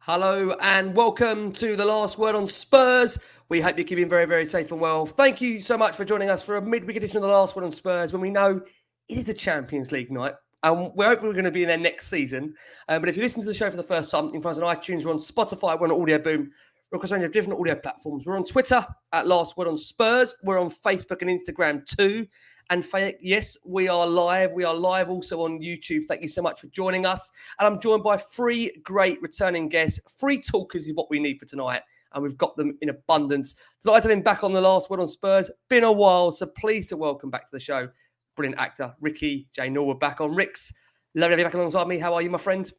Hello and welcome to the Last Word on Spurs. We hope you're keeping very, very safe and well. Thank you so much for joining us for a midweek edition of the Last Word on Spurs when we know it is a Champions League night. And we're hopefully going to be in there next season. But if you listen to the show for the first time, you can find us on iTunes, we're on Spotify, we're on Audio Boom. We're across a range of different audio platforms. We're on Twitter at Last Word on Spurs. We're on Facebook and Instagram too. And yes, we are live. We are live also on YouTube. Thank you so much for joining us. And I'm joined by three great returning guests. Free talkers is what we need for tonight. And we've got them in abundance. Delighted to have him back on the Last Word on Spurs. Been a while, so pleased to welcome back to the show. Brilliant actor, Ricky Norwood back on. Ricks, lovely to have you back alongside me. How are you, my friend?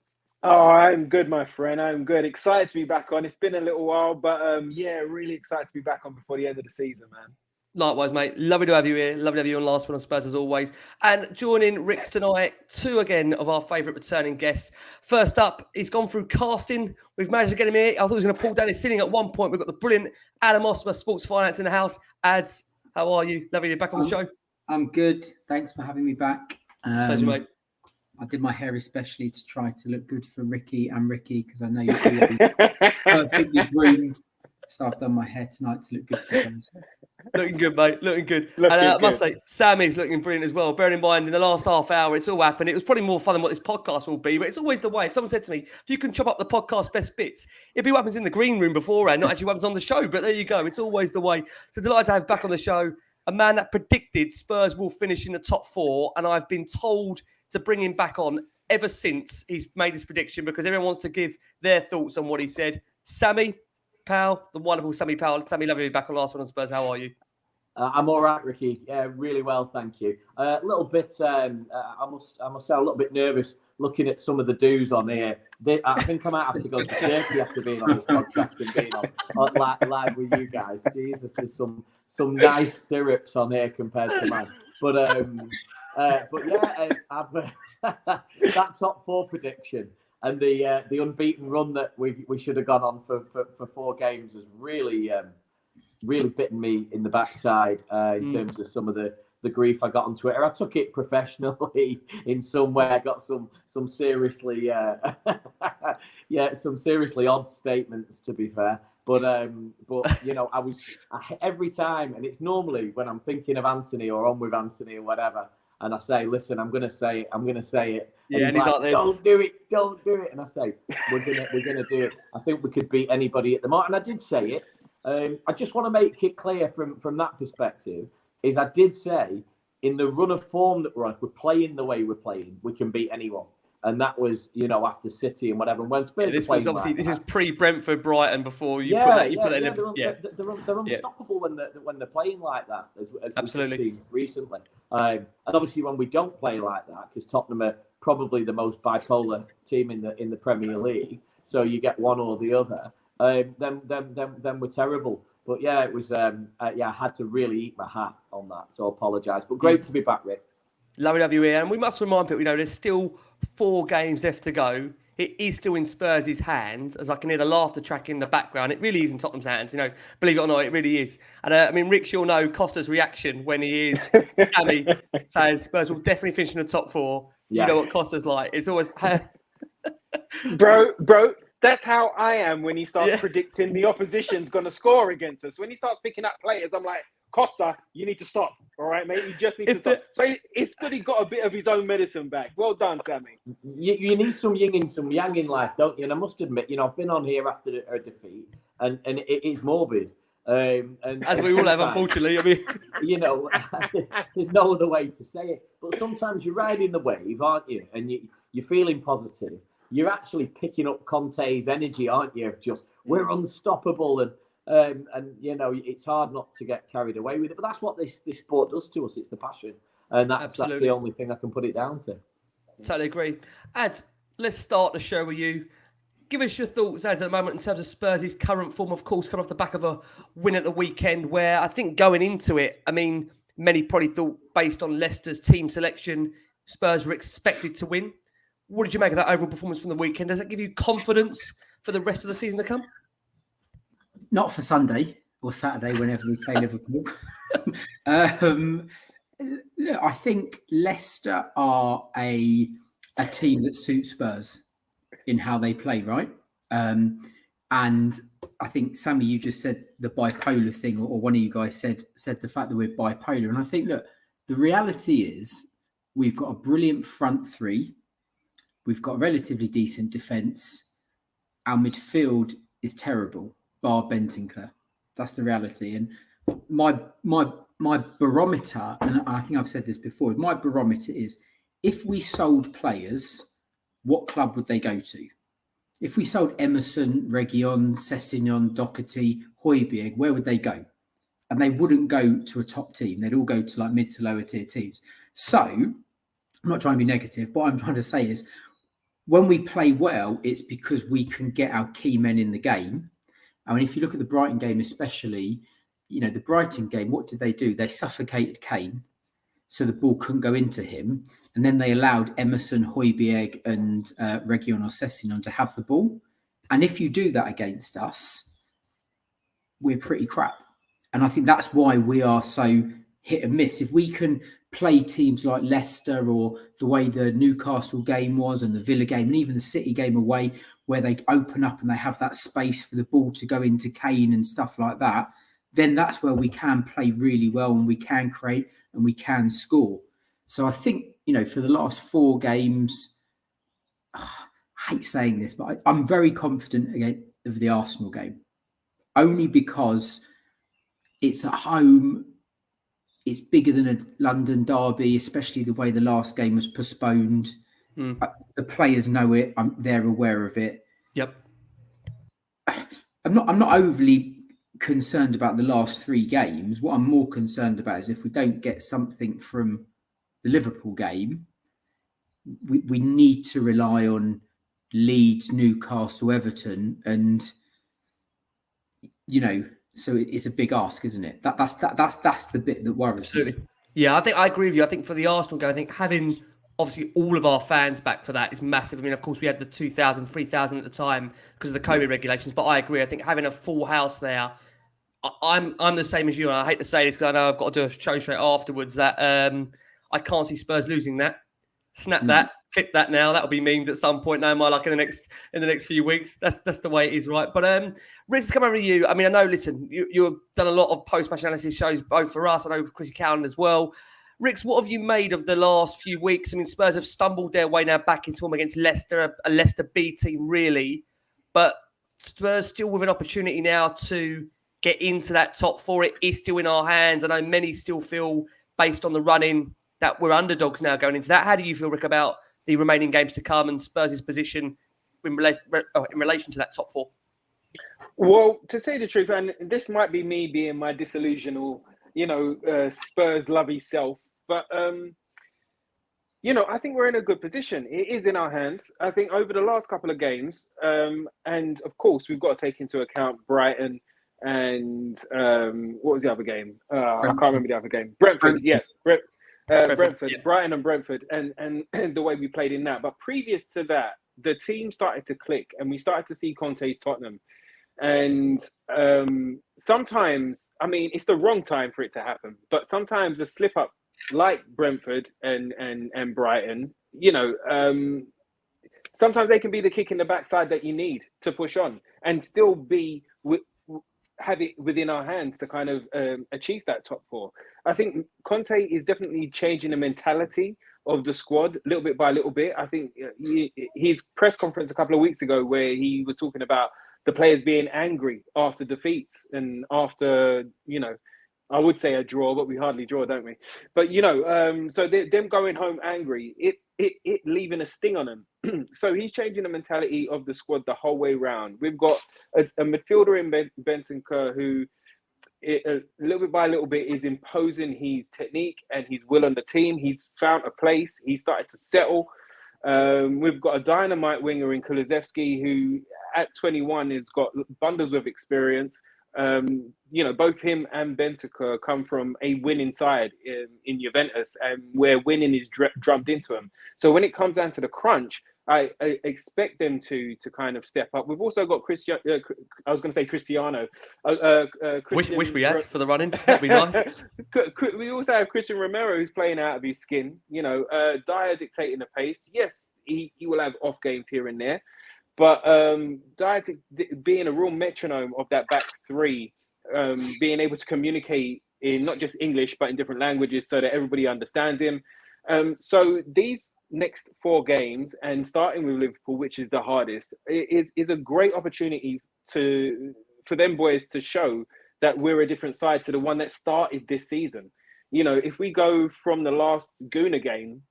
Oh, I'm good, my friend. I'm good. Excited to be back on. It's been a little while, but really excited to be back on before the end of the season, man. Likewise, mate. Lovely to have you here. Lovely to have you on Last One on Spurs as always. And joining Ricks tonight, two again of our favourite returning guests. First up, he's gone through casting. We've managed to get him here. I thought he was going to pull down his ceiling at one point. We've got the brilliant Adam Osper, Sports Finance in the house. Ads, how are you? Lovely to be back on the show. I'm good. Thanks for having me back. Pleasure, mate. I did my hair especially to try to look good for Ricky because I know you're perfectly groomed. So I've done my hair tonight to look good for them. Looking good, mate. Looking good. I must say, Sammy's looking brilliant as well. Bearing in mind, in the last half hour, it's all happened. It was probably more fun than what this podcast will be, but it's always the way. If someone said to me, if you can chop up the podcast best bits, it'd be what happens in the green room beforehand, not actually what happens on the show. But there you go. It's always the way. So delighted to have back on the show a man that predicted Spurs will finish in the top four, and I've been told to bring him back on ever since he's made this prediction because everyone wants to give their thoughts on what he said. Sammy Powell, the wonderful Sammy Powell. Sammy, lovely to be back on Last One on Spurs. How are you? I'm all right, Ricky. Yeah, really well, thank you. A little bit, I must say, a little bit nervous looking at some of the do's on here. I think I might have to go to Turkey after being on this podcast and being on live with you guys. Jesus, there's some nice syrups on here compared to mine. But yeah, I've that top four prediction and the unbeaten run that we should have gone on for 4 games has really bitten me in the backside in terms of some of the grief I got on Twitter. I took it professionally in some way. I got some seriously some seriously odd statements, to be fair. But you know, every time, and it's normally when I'm thinking of Anthony or on with Anthony or whatever, and I say, listen, I'm gonna say it. Yeah, and he's like this. Don't do it. And I say, we're gonna do it. I think we could beat anybody at the moment. And I did say it. I just want to make it clear from that perspective is I did say in the run of form that we're on, if we're playing the way we're playing, we can beat anyone. And that was, you know, after City and whatever. And when Spurs this was obviously this is pre-Brentford Brighton before you put that in. They're unstoppable when they're playing like that, as absolutely we've seen recently. And obviously when we don't play like that, because Tottenham are probably the most bipolar team in the Premier League, so you get one or the other. Then we're terrible. But yeah, it was. I had to really eat my hat on that, so I apologise. But great to be back, Rick. Lovely to have you here, and we must remind people, you know, there's still 4 games left to go. It is still in Spurs' hands, as I can hear the laughter track in the background. It really is in Tottenham's hands, you know. Believe it or not, it really is. And I mean, Rick, you'll know Costa's reaction when he is Sammy saying Spurs will definitely finish in the top 4. Yeah. You know what Costa's like. It's always, bro. That's how I am when he starts predicting the opposition's going to score against us. When he starts picking up players, I'm like, Costa, you need to stop. All right, mate? You just need to stop. So it's good he got a bit of his own medicine back. Well done, Sammy. You need some yin and some yang in life, don't you? And I must admit, you know, I've been on here after a defeat, and it is morbid. And as we all have, unfortunately. I mean, you know, there's no other way to say it. But sometimes you're riding the wave, aren't you? And you're feeling positive. You're actually picking up Conte's energy, aren't you? Just we're unstoppable, and you know it's hard not to get carried away with it. But that's what this sport does to us. It's the passion, and that's the only thing I can put it down to. Totally agree. Ads, let's start the show with you. Give us your thoughts, Ads, at the moment in terms of Spurs' current form. Of course, coming off the back of a win at the weekend, where I think going into it, I mean, many probably thought based on Leicester's team selection, Spurs were expected to win. What did you make of that overall performance from the weekend? Does that give you confidence for the rest of the season to come? Not for Sunday or Saturday, whenever we play Liverpool. I think Leicester are a team that suits Spurs in how they play, right? And I think, Sammy, you just said the bipolar thing, or one of you guys said the fact that we're bipolar. And I think, look, the reality is we've got a brilliant front three. We've got a relatively decent defence. Our midfield is terrible, bar Bentancur. That's the reality. And my barometer, and I think I've said this before, my barometer is, if we sold players, what club would they go to? If we sold Emerson, Reguilon, Sessegnon, Doherty, Højbjerg, where would they go? And they wouldn't go to a top team. They'd all go to like mid to lower tier teams. So I'm not trying to be negative, but what I'm trying to say is, when we play well, it's because we can get our key men in the game. I mean, if you look at the Brighton game especially, the Brighton game, what did they do? They suffocated Kane, so the ball couldn't go into him. And then they allowed Emerson, Højbjerg and Reguilon or Sessegnon to have the ball. And if you do that against us, we're pretty crap. And I think that's why we are so hit and miss. If we can play teams like Leicester, or the way the Newcastle game was and the Villa game and even the City game away, where they open up and they have that space for the ball to go into Kane and stuff like that, then that's where we can play really well and we can create and we can score. So I think, for the last 4 games, I hate saying this, but I'm very confident of the Arsenal game, only because it's at home. It's bigger than a London derby, especially the way the last game was postponed. The players know it. They're aware of it. Yep. I'm not overly concerned about the last 3 games. What I'm more concerned about is if we don't get something from the Liverpool game, we need to rely on Leeds, Newcastle, Everton, and so it's a big ask, isn't it? That's the bit that worries Absolutely. me. Yeah, I think I agree with you. I think for the Arsenal game, I think having obviously all of our fans back for that is massive. I mean, of course, we had the 2,000, 3,000 at the time because of the COVID regulations, but I agree. I think having a full house there, I'm the same as you, and I hate to say this because I know I've got to do a show straight afterwards, that I can't see Spurs losing that. Snap that, clip that now. That'll be memed at some point now, like in the next few weeks. That's the way it is, right? But Rich, come over to you. I mean, I know, listen, you've done a lot of post-match analysis shows, both for us, I know for Chrissy Cowan as well. Rix, what have you made of the last few weeks? I mean, Spurs have stumbled their way now back into them against Leicester, a Leicester B team, really. But Spurs still with an opportunity now to get into that top 4. It is still in our hands. I know many still feel, based on the run-in, that we're underdogs now going into that. How do you feel, Rick, about the remaining games to come and Spurs' position in relation to that top 4? Well, to say the truth, and this might be me being my disillusional, Spurs lovey self, but I think we're in a good position. It is in our hands. I think over the last couple of games, and of course we've got to take into account Brighton and what was the other game? I can't remember the other game. Brentford, yes. Brentford, yeah. Brighton and Brentford, and the way we played in that. But previous to that, the team started to click, and we started to see Conte's Tottenham. And sometimes, I mean, it's the wrong time for it to happen. But sometimes a slip up, like Brentford and Brighton, sometimes they can be the kick in the backside that you need to push on and still have it within our hands to kind of achieve that top 4. I think Conte is definitely changing the mentality of the squad little bit by little bit. I think his press conference a couple of weeks ago, where he was talking about the players being angry after defeats and after, I would say a draw, but we hardly draw, don't we? But, so them going home angry, it leaving a sting on them. So he's changing the mentality of the squad the whole way round. We've got a midfielder in Bentancur who, little bit by little bit, is imposing his technique and his will on the team. He's found a place. He's started to settle. We've got a dynamite winger in Kulusevski who, at 21, has got bundles of experience. Both him and Bentancur come from a winning side in Juventus, and where winning is drummed into them. So when it comes down to the crunch, I expect them to kind of step up. We've also got Cristiano. Wish we had for the running. That'd be nice. We also have Christian Romero, who's playing out of his skin. Dyer dictating the pace. Yes, he will have off games here and there, But Diatic being a real metronome of that back three, being able to communicate in not just English but in different languages so that everybody understands him. So these next 4 games, and starting with Liverpool, which is the hardest, is a great opportunity for them boys to show that we're a different side to the one that started this season. You know, if we go from the last Guna game,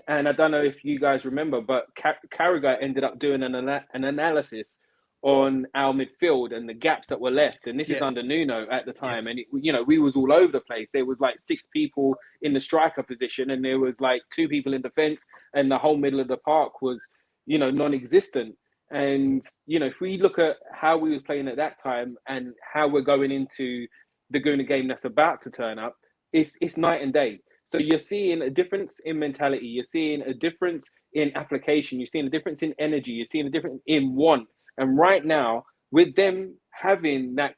and I don't know if you guys remember, but Carragher ended up doing an analysis on our midfield and the gaps that were left. And this is under Nuno at the time. And, we was all over the place. There was like 6 people in the striker position, and there was like 2 people in defence, and the whole middle of the park was, non-existent. And, if we look at how we was playing at that time and how we're going into the Guna game that's about to turn up, it's night and day. So you're seeing a difference in mentality. You're seeing a difference in application. You're seeing a difference in energy. You're seeing a difference in want. And right now, with them having that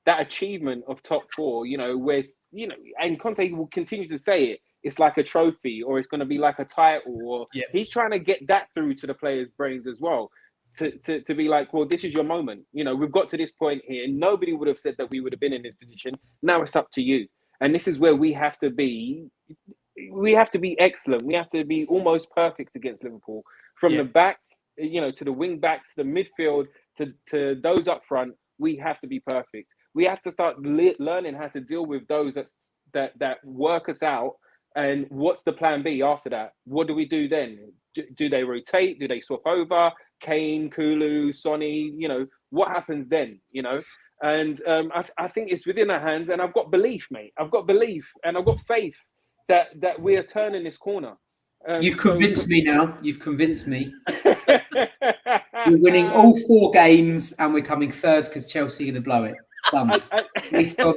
that achievement of top 4, where, and Conte will continue to say it, it's like a trophy, or it's going to be like a title, or he's trying to get that through to the players' brains as well. To be like, well, this is your moment. We've got to this point here. Nobody would have said that we would have been in this position. Now it's up to you. And this is where we have to be. We have to be excellent. We have to be almost perfect against Liverpool. From the back, to the wing backs, to the midfield, to those up front, we have to be perfect. We have to start learning how to deal with those that work us out. And what's the plan B after that? What do we do then? Do they rotate? Do they swap over? Kane, Kulu, Sonny, what happens then, And I think it's within our hands, and I've got belief, mate. I've got belief, and I've got faith that we are turning this corner. You've convinced me now. You've convinced me. We're winning all 4 games, and we're coming third because Chelsea are going to blow it. Based on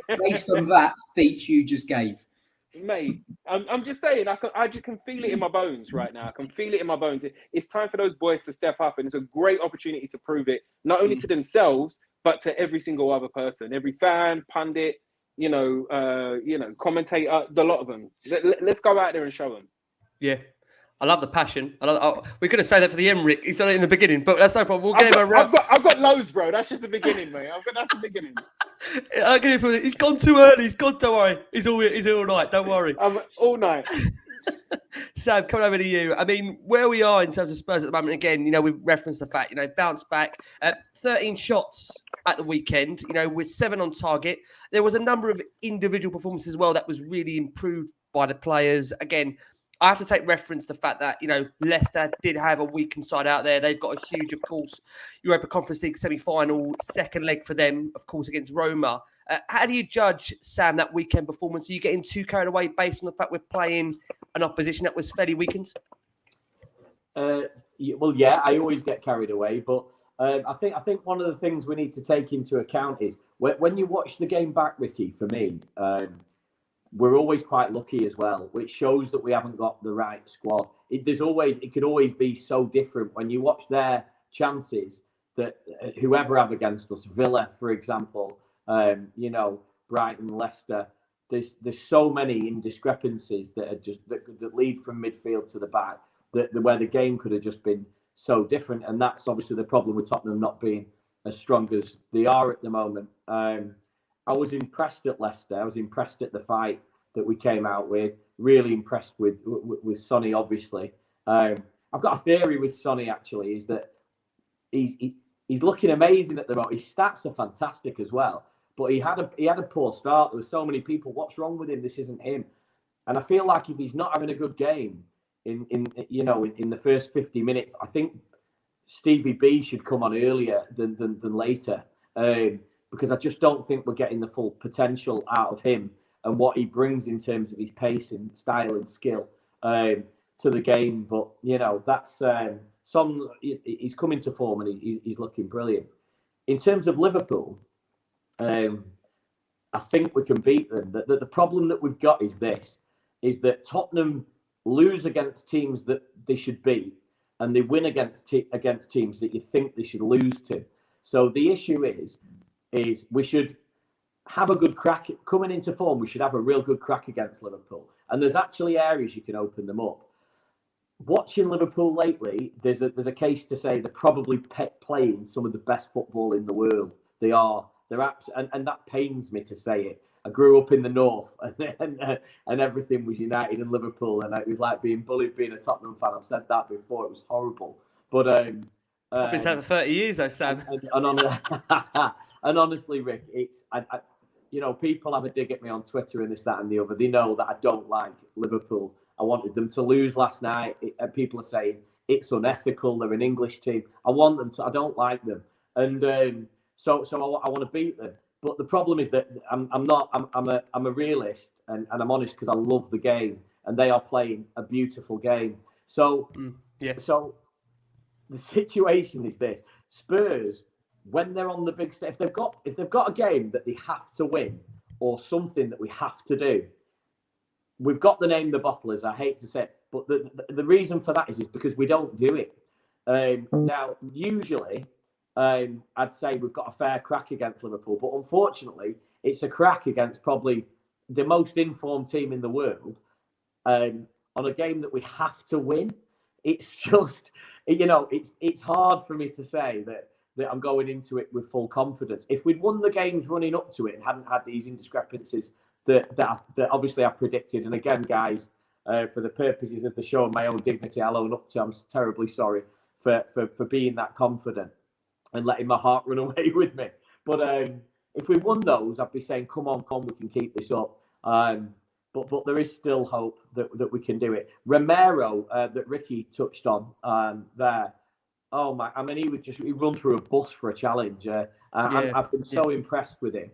that speech you just gave. Mate, I'm just saying, I just can feel it in my bones right now. I can feel it in my bones. It's time for those boys to step up, and it's a great opportunity to prove it, not only to themselves, but to every single other person, every fan, pundit, commentator, the lot of them. Let's go out there and show them. Yeah. I love the passion. We're going to say that for the Emmerich. He's done it in the beginning, but that's no problem. We'll get him around. I've got loads, bro. That's just the beginning, mate. That's the beginning. He's gone too early. Don't worry. He's all night. Don't worry. All night. Sam, coming over to you. I mean, where we are in terms of Spurs at the moment, again, we've referenced the fact, bounce back. 13 shots at the weekend, with 7 on target. There was a number of individual performances as well that was really improved by the players. Again, I have to take reference to the fact that, Leicester did have a weakened side out there. They've got a huge, of course, Europa Conference League semi-final, second leg for them, of course, against Roma. How do you judge, Sam, that weekend performance? Are you getting too carried away based on the fact we're playing an opposition that was fairly weakened? I always get carried away, but I think one of the things we need to take into account is when you watch the game back, Ricky, for me, we're always quite lucky as well, which shows that we haven't got the right squad. It could always be so different when you watch their chances that whoever have against us, Villa, for example, Brighton, Leicester. There's so many indiscrepancies that lead from midfield to the back where the game could have just been so different, and that's obviously the problem with Tottenham not being as strong as they are at the moment. I was impressed at Leicester. I was impressed at the fight that we came out with. Really impressed with Sonny, obviously. I've got a theory with Sonny, actually, is that he's looking amazing at the moment. His stats are fantastic as well. But he had a poor start. There were so many people, what's wrong with him? This isn't him. And I feel like if he's not having a good game in the first 50 minutes, I think Stevie B should come on earlier than later. Because I just don't think we're getting the full potential out of him and what he brings in terms of his pace and style and skill to the game. But, that's he's coming to form and he's looking brilliant. In terms of Liverpool, I think we can beat them. The problem that we've got is that Tottenham lose against teams that they should beat, and they win against teams that you think they should lose to. So the issue is we should have a good crack coming into form. We should have a real good crack against Liverpool, and there's actually areas you can open them up. watching Liverpool lately, there's a case to say they're probably playing some of the best football in the world. They are. And that pains me to say it. I grew up in the north, and everything was United and Liverpool, and it was like being bullied being a Tottenham fan. I've said that before; it was horrible. But I've been saying for 30 years, though, Sam. And honestly, Rick, it's people have a dig at me on Twitter and this, that, and the other. They know that I don't like Liverpool. I wanted them to lose last night, and people are saying it's unethical. They're an English team. I want them to. I don't like them, and so I want to beat them. But the problem is that I'm a realist, and I'm honest because I love the game, and they are playing a beautiful game. So So the situation is this: Spurs, when they're on the big stage, if they've got a game that they have to win or something that we have to do, we've got the name the bottlers. I hate to say it, but the reason for that is because we don't do it. Now, usually, I'd say we've got a fair crack against Liverpool, but unfortunately, it's a crack against probably the most informed team in the world on a game that we have to win. It's just, it's hard for me to say that I'm going into it with full confidence. If we'd won the games running up to it and hadn't had these indiscrepancies that obviously I predicted, and again, guys, for the purposes of the show and my own dignity, I'll own up to, I'm terribly sorry for being that confident and letting my heart run away with me. But if we won those, I'd be saying, come on, we can keep this up. But there is still hope that we can do it. Romero, that Ricky touched on there. Oh my! I mean, he run through a bus for a challenge. I've been so impressed with him.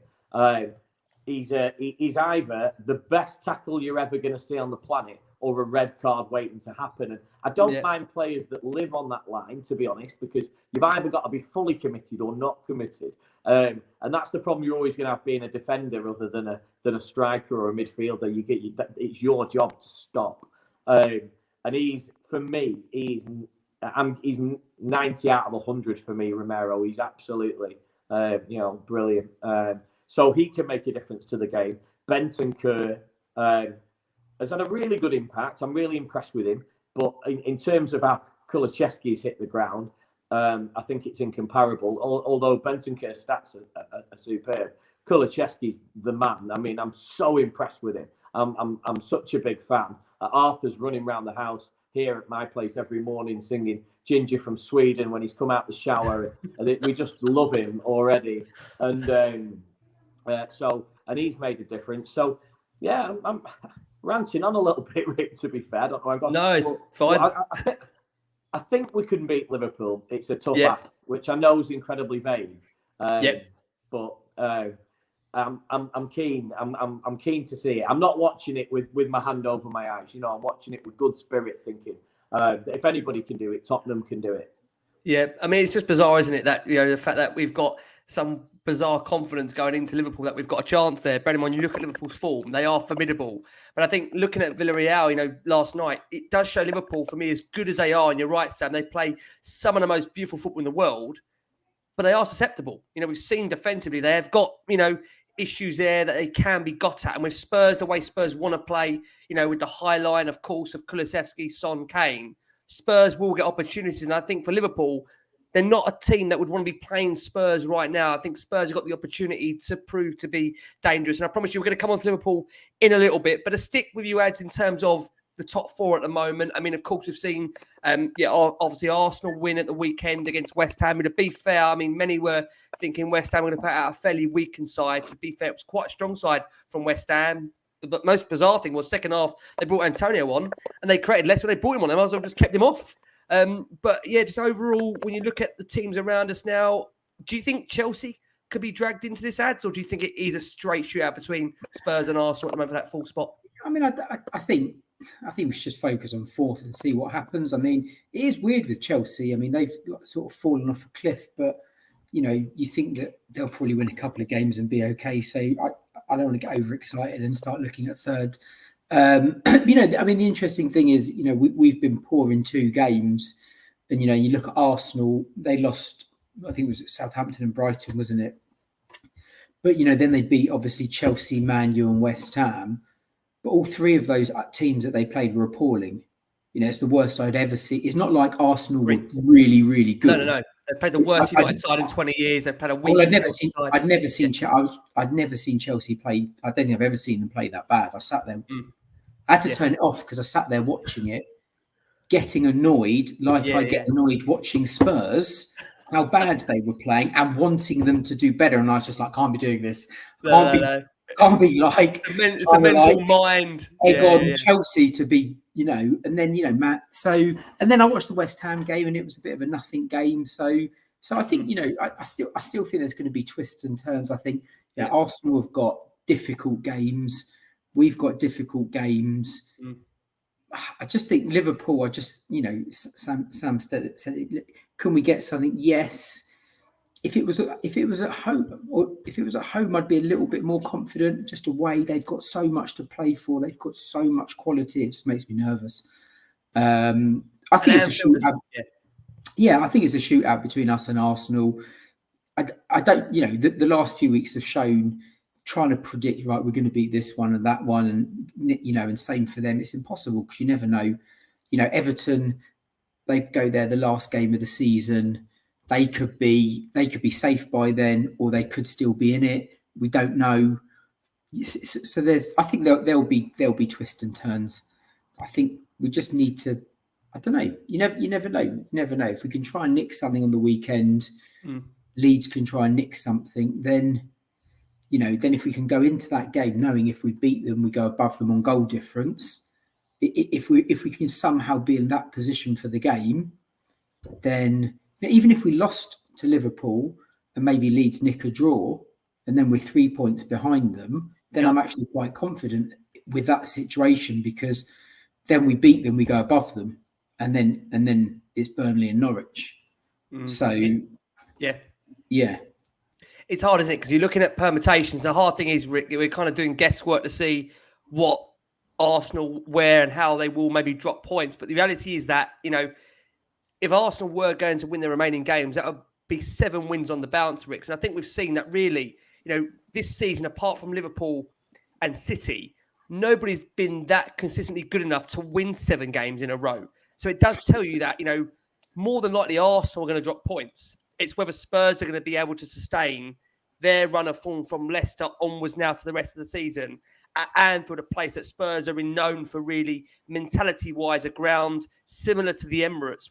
He's either the best tackle you're ever going to see on the planet, or a red card waiting to happen. And I don't mind players that live on that line, to be honest, because you've either got to be fully committed or not committed. And that's the problem you're always going to have being a defender, other than a striker or a midfielder. It's your job to stop. And he's 90 out of 100 for me, Romero. He's absolutely, brilliant. So he can make a difference to the game. Bentancur has had a really good impact. I'm really impressed with him. But in terms of how Kulusevski's hit the ground, I think it's incomparable. Although Bentancur's stats are superb, Kulusevski's the man. I mean, I'm so impressed with him. I'm such a big fan. Arthur's running around the house here at my place every morning singing Ginger from Sweden when he's come out the shower. And we just love him already. And and he's made a difference. So, yeah, I'm ranting on a little bit, Rick, to be fair. I don't know. No, it's fine. I think we can beat Liverpool. It's a tough ask, which I know is incredibly vague. But I'm keen. I'm keen to see it. I'm not watching it with my hand over my eyes. I'm watching it with good spirit, thinking if anybody can do it, Tottenham can do it. Yeah, I mean, it's just bizarre, isn't it? That the fact that we've got some bizarre confidence going into Liverpool that we've got a chance there. Bear in mind, you look at Liverpool's form; they are formidable. But I think looking at Villarreal, last night, it does show Liverpool, for me, as good as they are. And you're right, Sam; they play some of the most beautiful football in the world, but they are susceptible. We've seen defensively they have got issues there that they can be got at. And with Spurs, the way Spurs want to play, with the high line, of course, of Kulusevski, Son, Kane, Spurs will get opportunities. And I think for Liverpool, they're not a team that would want to be playing Spurs right now. I think Spurs have got the opportunity to prove to be dangerous. And I promise you, we're going to come on to Liverpool in a little bit. But to stick with you, Ads, in terms of the top four at the moment, I mean, of course, we've seen, obviously Arsenal win at the weekend against West Ham. And to be fair, I mean, many were thinking West Ham were going to put out a fairly weakened side. To be fair, it was quite a strong side from West Ham. The most bizarre thing was second half, they brought Antonio on and they created less when they brought him on. They might as well just kept him off. But yeah, just overall, when you look at the teams around us now, do you think Chelsea could be dragged into this, Ads, or do you think it is a straight shootout between Spurs and Arsenal at the moment for that full spot? I mean, I think we should just focus on fourth and see what happens. I mean, it is weird with Chelsea. I mean, they've sort of fallen off a cliff, but you think that they'll probably win a couple of games and be okay. So I don't want to get overexcited and start looking at third. I mean, the interesting thing is, we've been poor in two games, and you look at Arsenal, they lost, I think it was at Southampton and Brighton, wasn't it? But then they beat obviously Chelsea, Man U, and West Ham. But all three of those teams that they played were appalling. it's the worst I'd ever see. It's not like Arsenal were really, really good. No. They've played the worst United side in 20 years. They've played a weak I'd never seen Chelsea play. I don't think I've ever seen them play that bad. I sat there. I had to turn it off because I sat there watching it, getting annoyed, I get annoyed watching Spurs, how bad they were playing and wanting them to do better. And I was just like, can't be doing this. Can't be like it's a mental mind. Egg on Chelsea to be, and then Matt. So and then I watched the West Ham game and it was a bit of a nothing game. So I think I still think there's going to be twists and turns. I think Arsenal have got difficult games. We've got difficult games. I just think Liverpool are just, Sam said it, can we get something? Yes. If it was at home, I'd be a little bit more confident. Just away, they've got so much to play for. They've got so much quality. It just makes me nervous. I think it's a shootout. Yeah, I think it's a shootout between us and Arsenal. I don't, the last few weeks have shown trying to predict, right, we're going to beat this one and that one, and same for them. It's impossible because you never know. Everton, they go there the last game of the season. They could be safe by then, or they could still be in it. We don't know. So I think there'll be twists and turns. I think we just need to. I don't know. You never know. You never know. If we can try and nick something on the weekend, Leeds can try and nick something. Then if we can go into that game knowing if we beat them, we go above them on goal difference. If we can somehow be in that position for the game, then. Even if we lost to Liverpool and maybe Leeds nick a draw, and then we're 3 points behind them, then I'm actually quite confident with that situation because then we beat them, we go above them, and then it's Burnley and Norwich. So it's hard, isn't it? Because you're looking at permutations. The hard thing is, Rick, we're kind of doing guesswork to see what Arsenal, where and how they will maybe drop points. But the reality is that if Arsenal were going to win the remaining games, that would be 7 wins on the bounce, Rick. And I think we've seen that really, this season, apart from Liverpool and City, nobody's been that consistently good enough to win 7 games in a row. So it does tell you that, more than likely Arsenal are going to drop points. It's whether Spurs are going to be able to sustain their run of form from Leicester onwards now to the rest of the season. At Anfield, a place that Spurs are known for really mentality-wise, a ground similar to the Emirates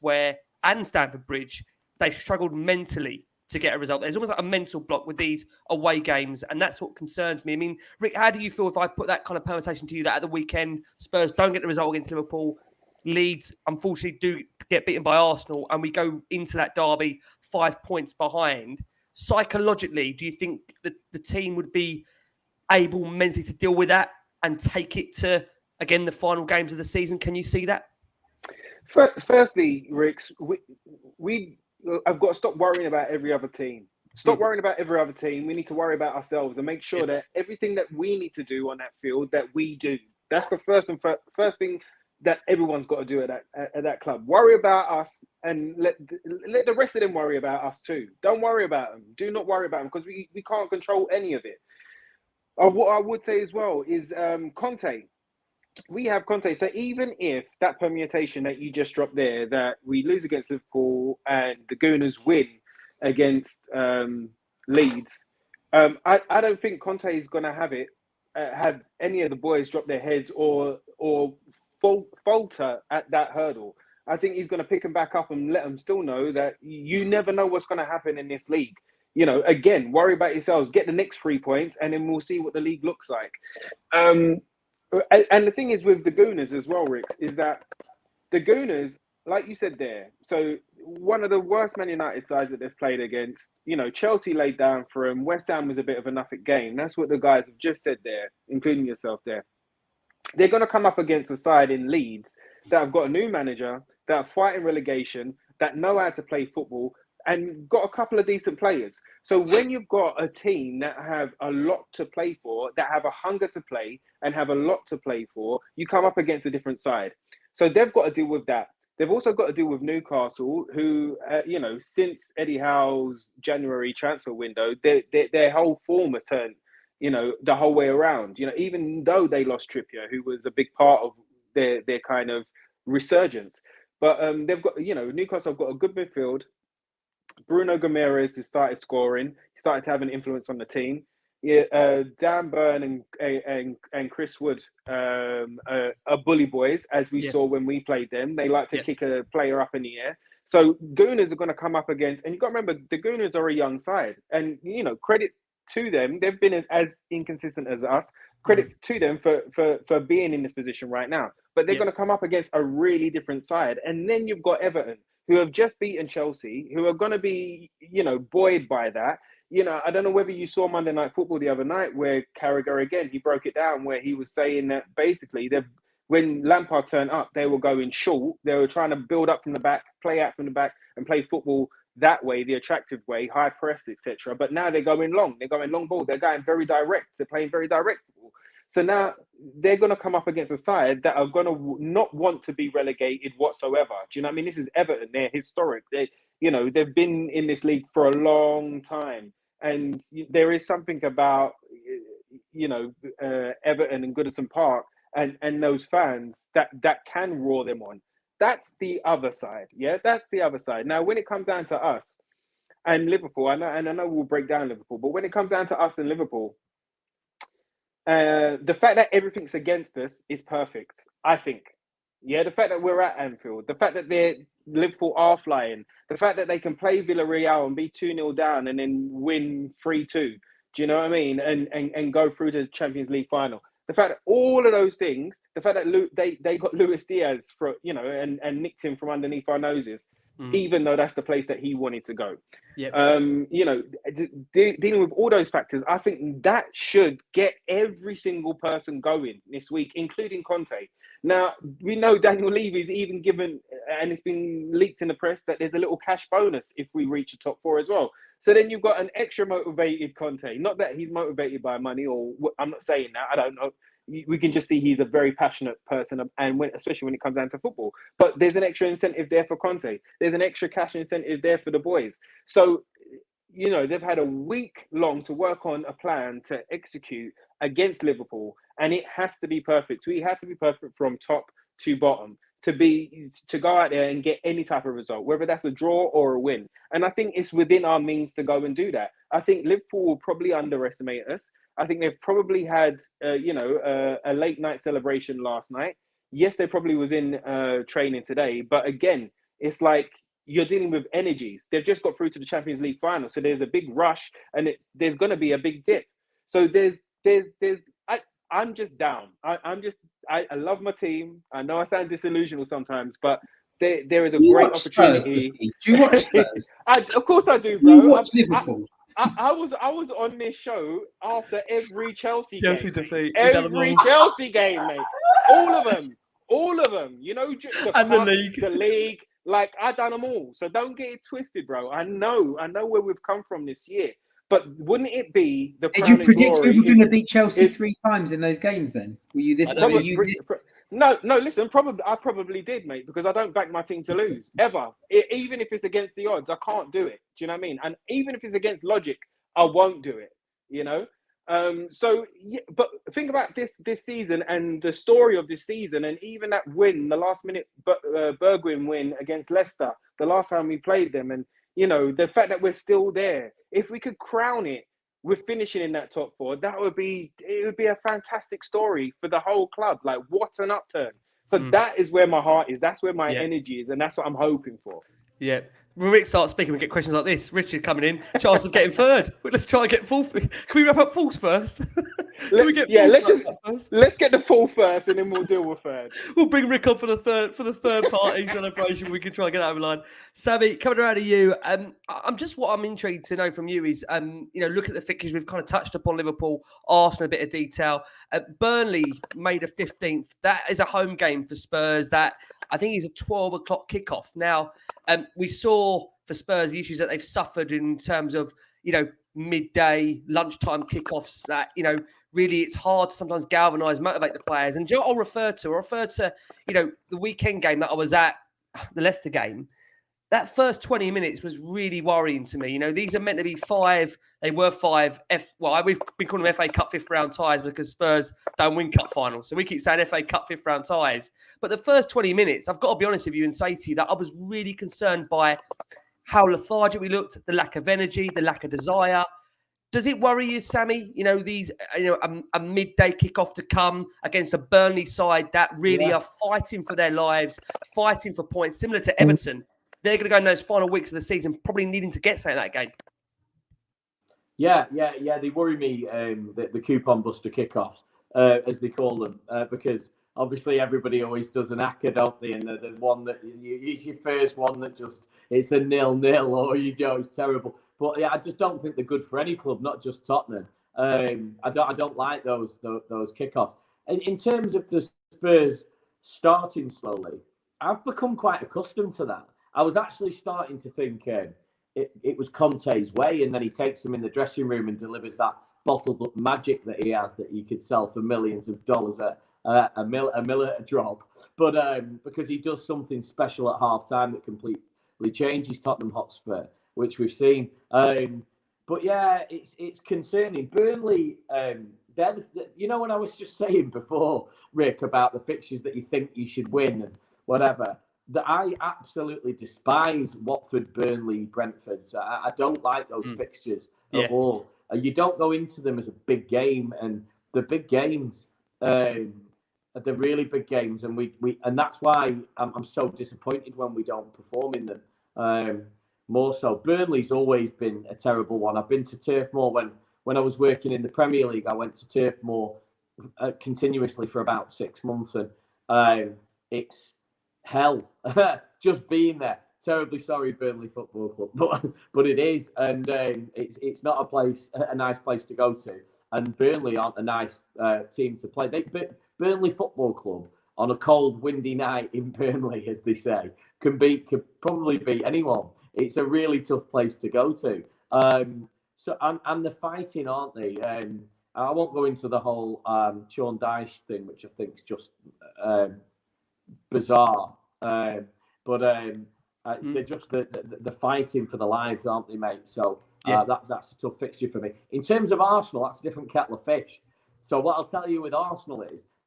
and Stamford Bridge, they've struggled mentally to get a result. There's almost like a mental block with these away games, and that's what concerns me. I mean, Rick, how do you feel if I put that kind of permutation to you that at the weekend, Spurs don't get the result against Liverpool, Leeds, unfortunately, do get beaten by Arsenal, and we go into that derby 5 points behind? Psychologically, do you think that the team would be able mentally to deal with that and take it to, again, the final games of the season? Can you see that? Firstly, Ricks, I've got to stop worrying about every other team. Stop worrying about every other team. We need to worry about ourselves and make sure that everything that we need to do on that field, that we do. That's the first thing that everyone's got to do at that club. Worry about us and let the rest of them worry about us too. Don't worry about them. Do not worry about them because we can't control any of it. What I would say as well is Conte. We have Conte. So even if that permutation that you just dropped there, that we lose against Liverpool and the Gooners win against Leeds, I don't think Conte is going to have any of the boys drop their heads or falter at that hurdle. I think he's going to pick them back up and let them still know that you never know what's going to happen in this league. Again, worry about yourselves, get the next 3 points, and then we'll see what the league looks like. And the thing is with the Gooners as well, Ricks, is that the Gooners, like you said there, so one of the worst Man United sides that they've played against, Chelsea laid down for them. West Ham was a bit of a nothing game. That's what the guys have just said there, including yourself there. They're going to come up against a side in Leeds that have got a new manager, that are fighting relegation, that know how to play football, and got a couple of decent players. So when you've got a team that have a lot to play for, that have a hunger to play and have a lot to play for, you come up against a different side. So they've got to deal with that. They've also got to deal with Newcastle, who, since Eddie Howe's January transfer window, their whole form has turned, the whole way around. Even though they lost Trippier, who was a big part of their kind of resurgence. But they've got, Newcastle have got a good midfield. Bruno Gomes has started scoring. He started to have an influence on the team. Yeah, Dan Burn and Chris Wood are bully boys, as we saw when we played them. They like to kick a player up in the air. So Gooners are going to come up against, and you've got to remember, the Gooners are a young side. And, credit to them. They've been as inconsistent as us. Credit to them for being in this position right now. But they're going to come up against a really different side. And then you've got Everton, who have just beaten Chelsea, who are going to be, buoyed by that. I don't know whether you saw Monday Night Football the other night where Carragher, again, he broke it down where he was saying that basically when Lampard turned up, they were going short. They were trying to build up from the back, play out from the back and play football that way, the attractive way, high press, etc. But now they're going long. They're going long ball. They're going very direct. They're playing very direct football. So now they're going to come up against a side that are going to not want to be relegated whatsoever. Do you know what I mean? This is Everton. They're historic. They've been in this league for a long time. And there is something about, Everton and Goodison Park and those fans that can roar them on. That's the other side. Yeah, that's the other side. Now, when it comes down to us and Liverpool, I know we'll break down Liverpool, but when it comes down to us and Liverpool, the fact that everything's against us is perfect, I think. Yeah, the fact that we're at Anfield, the fact that Liverpool are flying, the fact that they can play Villarreal and be 2-0 down and then win 3-2. Do you know what I mean? And go through to the Champions League final. The fact that all of those things, the fact that they got Luis Diaz for, and nicked him from underneath our noses, even though that's the place that he wanted to go. Yep. Dealing with all those factors, I think that should get every single person going this week, including Conte. Now, we know Daniel Levy's even given, and it's been leaked in the press, that there's a little cash bonus if we reach the top 4 as well. So then you've got an extra motivated Conte. Not that he's motivated by money, or I'm not saying that. I don't know. We can just see he's a very passionate person, and especially when it comes down to football. But there's an extra incentive there for Conte. There's an extra cash incentive there for the boys. So, they've had a week long to work on a plan to execute against Liverpool, and it has to be perfect. We have to be perfect from top to bottom to go out there and get any type of result, whether that's a draw or a win. And I think it's within our means to go and do that. I think Liverpool will probably underestimate us. I think they've probably had, a late night celebration last night. Yes, they probably was in training today, but again, it's like you're dealing with energies. They've just got through to the Champions League final, so there's a big rush, and there's going to be a big dip. So I'm just down. I love my team. I know I sound disillusional sometimes, but there is a great opportunity. Spurs, do you watch Spurs? Of course I do, bro. You watch Liverpool? I was on this show after every Chelsea game. Defeat. Every Chelsea game, mate. All of them. The league. Like, I done them all. So don't get it twisted, bro. I know where we've come from this year. But wouldn't it be the Did you predict we were going to beat Chelsea 3 times in those games then? Were you this? No, listen, I probably did, mate, because I don't back my team to lose, ever. Even if it's against the odds, I can't do it. Do you know what I mean? And even if it's against logic, I won't do it, But think about this season and the story of this season, and even that win, the last minute Bergwijn win against Leicester, the last time we played them, and the fact that we're still there. If we could crown it with finishing in that top 4, it would be a fantastic story for the whole club. Like, what an upturn. So that is where my heart is. That's where my energy is. And that's what I'm hoping for. Yeah. When Rick starts speaking, we get questions like this. Richard coming in, chance of getting third. Let's try and get fourth. Can we wrap up fourth first? Let's get the fourth first, and then we'll deal with third. We'll bring Rick on for the third party celebration. We can try and get that over the line. Sammy, coming around to you. What I'm intrigued to know from you is, look at the fixtures. We've kind of touched upon Liverpool, Arsenal, a bit of detail. Burnley made a 15th. That is a home game for Spurs. That I think is a 12 o'clock kickoff. Now, we saw for Spurs the issues that they've suffered in terms of, midday, lunchtime kickoffs that, really it's hard to sometimes galvanise, motivate the players. And I'll refer to, the weekend game that I was at, the Leicester game. that first 20 minutes was really worrying to me. You know, these are meant to be 5. They were 5. We've been calling them FA Cup 5th round ties because Spurs don't win cup finals. So we keep saying FA Cup 5th round ties. But the first 20 minutes, I've got to be honest with you and say to you that I was really concerned by how lethargic we looked, the lack of energy, the lack of desire. Does it worry you, Sammy? You know, a midday kickoff to come against a Burnley side that really are fighting for their lives, fighting for points, similar to Everton. They're going to go in those final weeks of the season, probably needing to get something in that game. Yeah. They worry me, the coupon buster kickoffs, as they call them, because obviously everybody always does an acca, don't they? And the one that it's your first one that just it's a 0-0 or it's terrible. But yeah, I just don't think they're good for any club, not just Tottenham. I don't like those kickoffs. In terms of the Spurs starting slowly, I've become quite accustomed to that. I was actually starting to think it was Conte's way, and then he takes them in the dressing room and delivers that bottled up magic that he has that you could sell for millions of dollars at a mill at a drop. But because he does something special at half time that completely changes Tottenham Hotspur, which we've seen. But yeah, it's concerning. Burnley, when I was just saying before, Rick, about the fixtures that you think you should win and whatever, that I absolutely despise Watford, Burnley, Brentford. So I don't like those fixtures at all. You don't go into them as a big game, and the big games, the really big games, and and that's why I'm so disappointed when we don't perform in them. More so, Burnley's always been a terrible one. I've been to Turf Moor when I was working in the Premier League. I went to Turf Moor continuously for about 6 months, and it's hell just being there. Terribly sorry, Burnley Football Club, but it is, and it's not a nice place to go to. And Burnley aren't a nice team to play. Burnley Football Club on a cold, windy night in Burnley, as they say, could probably beat anyone. It's a really tough place to go to. So and they're fighting, aren't they? I won't go into the whole Sean Dyche thing, which I think is just bizarre. But they're just they're fighting for their lives, aren't they, mate? So that's a tough fixture for me. In terms of Arsenal, that's a different kettle of fish. So what I'll tell you with Arsenal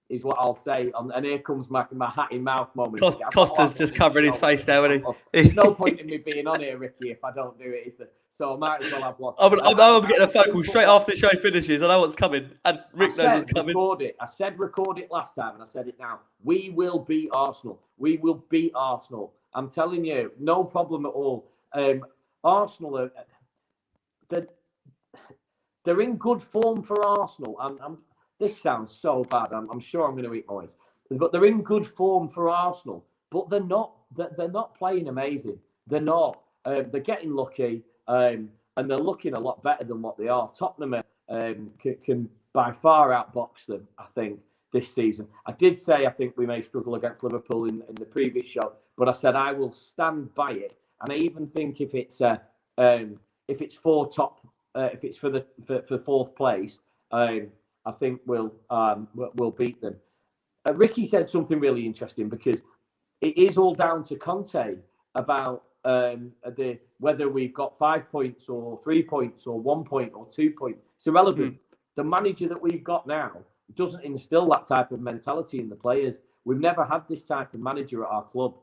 is what I'll say, and here comes my hat in mouth moment. Costa's just covering his face now, isn't he? There's no point in me being on here, Ricky, if I don't do it. So I might as well have one. I'm getting a phone call straight after the show finishes. I know what's coming, and Rick knows what's coming. I said record it last time, and I said it now. We will beat Arsenal. We will beat Arsenal. I'm telling you, no problem at all. Arsenal they're in good form for Arsenal. This sounds so bad. I'm sure I'm going to eat my words, but they're in good form for Arsenal. But they're not. They're not playing amazing. They're not. They're getting lucky, and they're looking a lot better than what they are. Tottenham can by far outbox them, I think, this season. I did say I think we may struggle against Liverpool in the previous show, but I said I will stand by it. And I even think if it's for fourth place, I think we'll beat them. Ricky said something really interesting, because it is all down to Conte about whether we've got 5 points or 3 points or 1 point or 2 points. It's irrelevant. The manager that we've got now doesn't instill that type of mentality in the players. We've never had this type of manager at our club.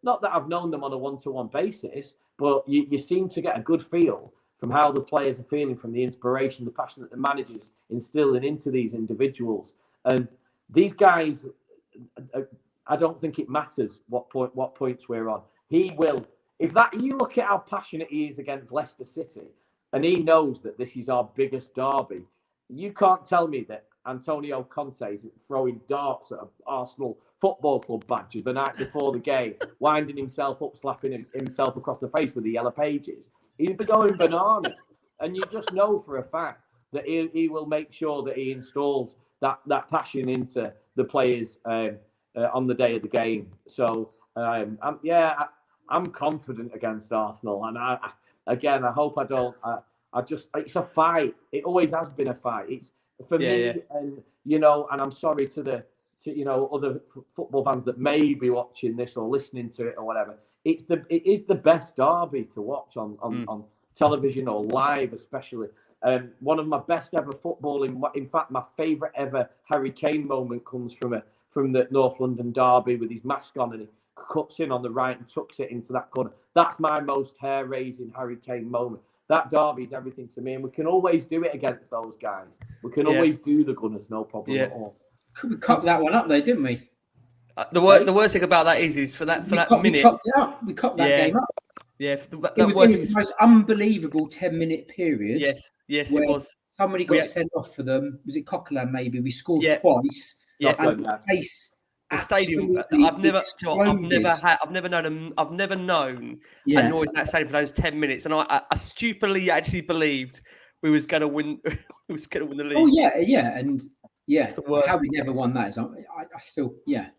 Not that I've known them on a one-to-one basis, but you seem to get a good feel from how the players are feeling, from the inspiration, the passion that the managers instilling into these individuals. And these guys, I don't think it matters what points we're on. He will. If you look at how passionate he is against Leicester City, and he knows that this is our biggest derby, you can't tell me that Antonio Conte is throwing darts at Arsenal Football Club badges the night before the game, winding himself up, slapping himself across the face with the yellow pages. He'd be going bananas. And you just know for a fact that he will make sure that he installs that passion into the players on the day of the game. So, I'm confident against Arsenal. And I hope I don't. It's a fight. It always has been a fight. It's for me, and and I'm sorry to other football fans that may be watching this or listening to it or whatever. it is the best derby to watch on television or live, especially. One of my best ever footballing, in fact, my favourite ever Harry Kane moment comes from the North London derby with his mask on, and he cuts in on the right and tucks it into that corner. That's my most hair-raising Harry Kane moment. That derby is everything to me, and we can always do it against those guys. We can always do the Gunners, no problem at all. We copped that one up though, didn't we? The worst thing about that is for that minute. We copped it up. We copped that game up. Yeah, It was the most unbelievable 10-minute period. Yes, it was. Somebody got sent off for them. Was it Coquelin? Maybe we scored twice. Yeah, and the pace. The stadium. I've never known a noise in that stadium for those 10 minutes, and I stupidly actually believed we was going to win. We was going to win the league. Oh yeah, and how we never won that is I still yeah.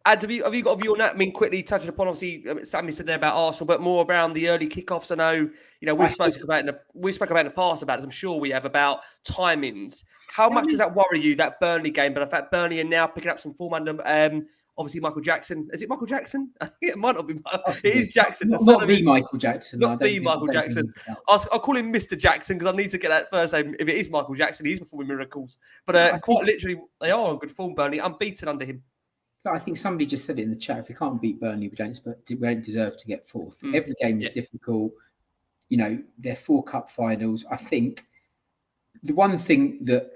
And have you got a view on that? I mean, quickly touching upon, obviously, Sammy said there about Arsenal, but more around the early kickoffs. I know, we spoke about in the past about, as I'm sure we have, about timings. How much does that worry you, that Burnley game? But in fact, Burnley are now picking up some form under, obviously, Michael Jackson. Is it Michael Jackson? I think it might not be. It is Jackson. Not the Michael Jackson. Not the Michael Jackson. I'll call him Mr. Jackson because I need to get that first name. If it is Michael Jackson, he's performing miracles. But quite literally, they are on good form, Burnley. Unbeaten under him. I think somebody just said it in the chat. If we can't beat Burnley, we don't deserve to get fourth. Every game is difficult. They're 4 cup finals. I think the one thing that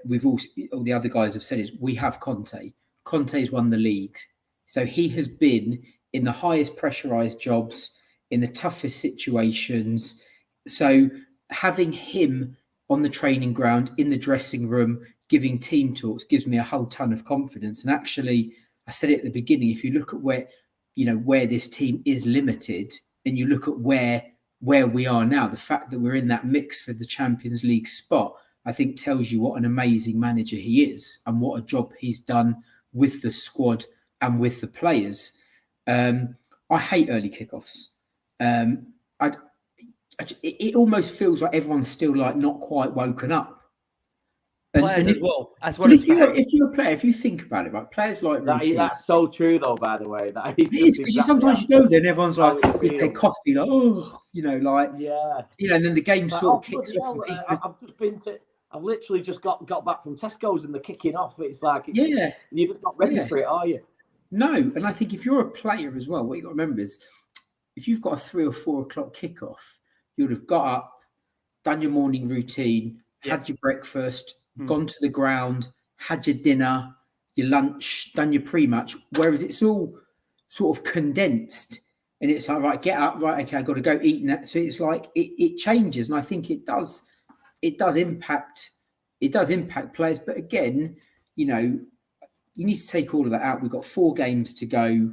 all the other guys have said is we have Conte. Conte's won the league. So he has been in the highest pressurized jobs, in the toughest situations. So having him on the training ground, in the dressing room, giving team talks gives me a whole ton of confidence. And actually, I said it at the beginning, if you look at where this team is limited and you look at where we are now, the fact that we're in that mix for the Champions League spot, I think tells you what an amazing manager he is and what a job he's done with the squad and with the players. I hate early kickoffs. It almost feels like everyone's still not quite woken up. Players as well as if you're a player, if you think about it, right, players like that's so true though. By the way, that is because sometimes you go there and everyone's like with their coffee, and then the game sort of kicks off. I've literally just got back from Tesco's and the kicking off. It's like you're just not ready for it, are you? No, and I think if you're a player as well, what you got to remember is if you've got a 3 or 4 o'clock kickoff, you would have got up, done your morning routine, had your breakfast. Gone to the ground, had your dinner, your lunch, done your pre-match, whereas it's all sort of condensed and it's like, right, get up, right, okay, I've got to go eat. And that. So it's like it changes, and I think it does impact players. But again, you need to take all of that out. We've got 4 games to go.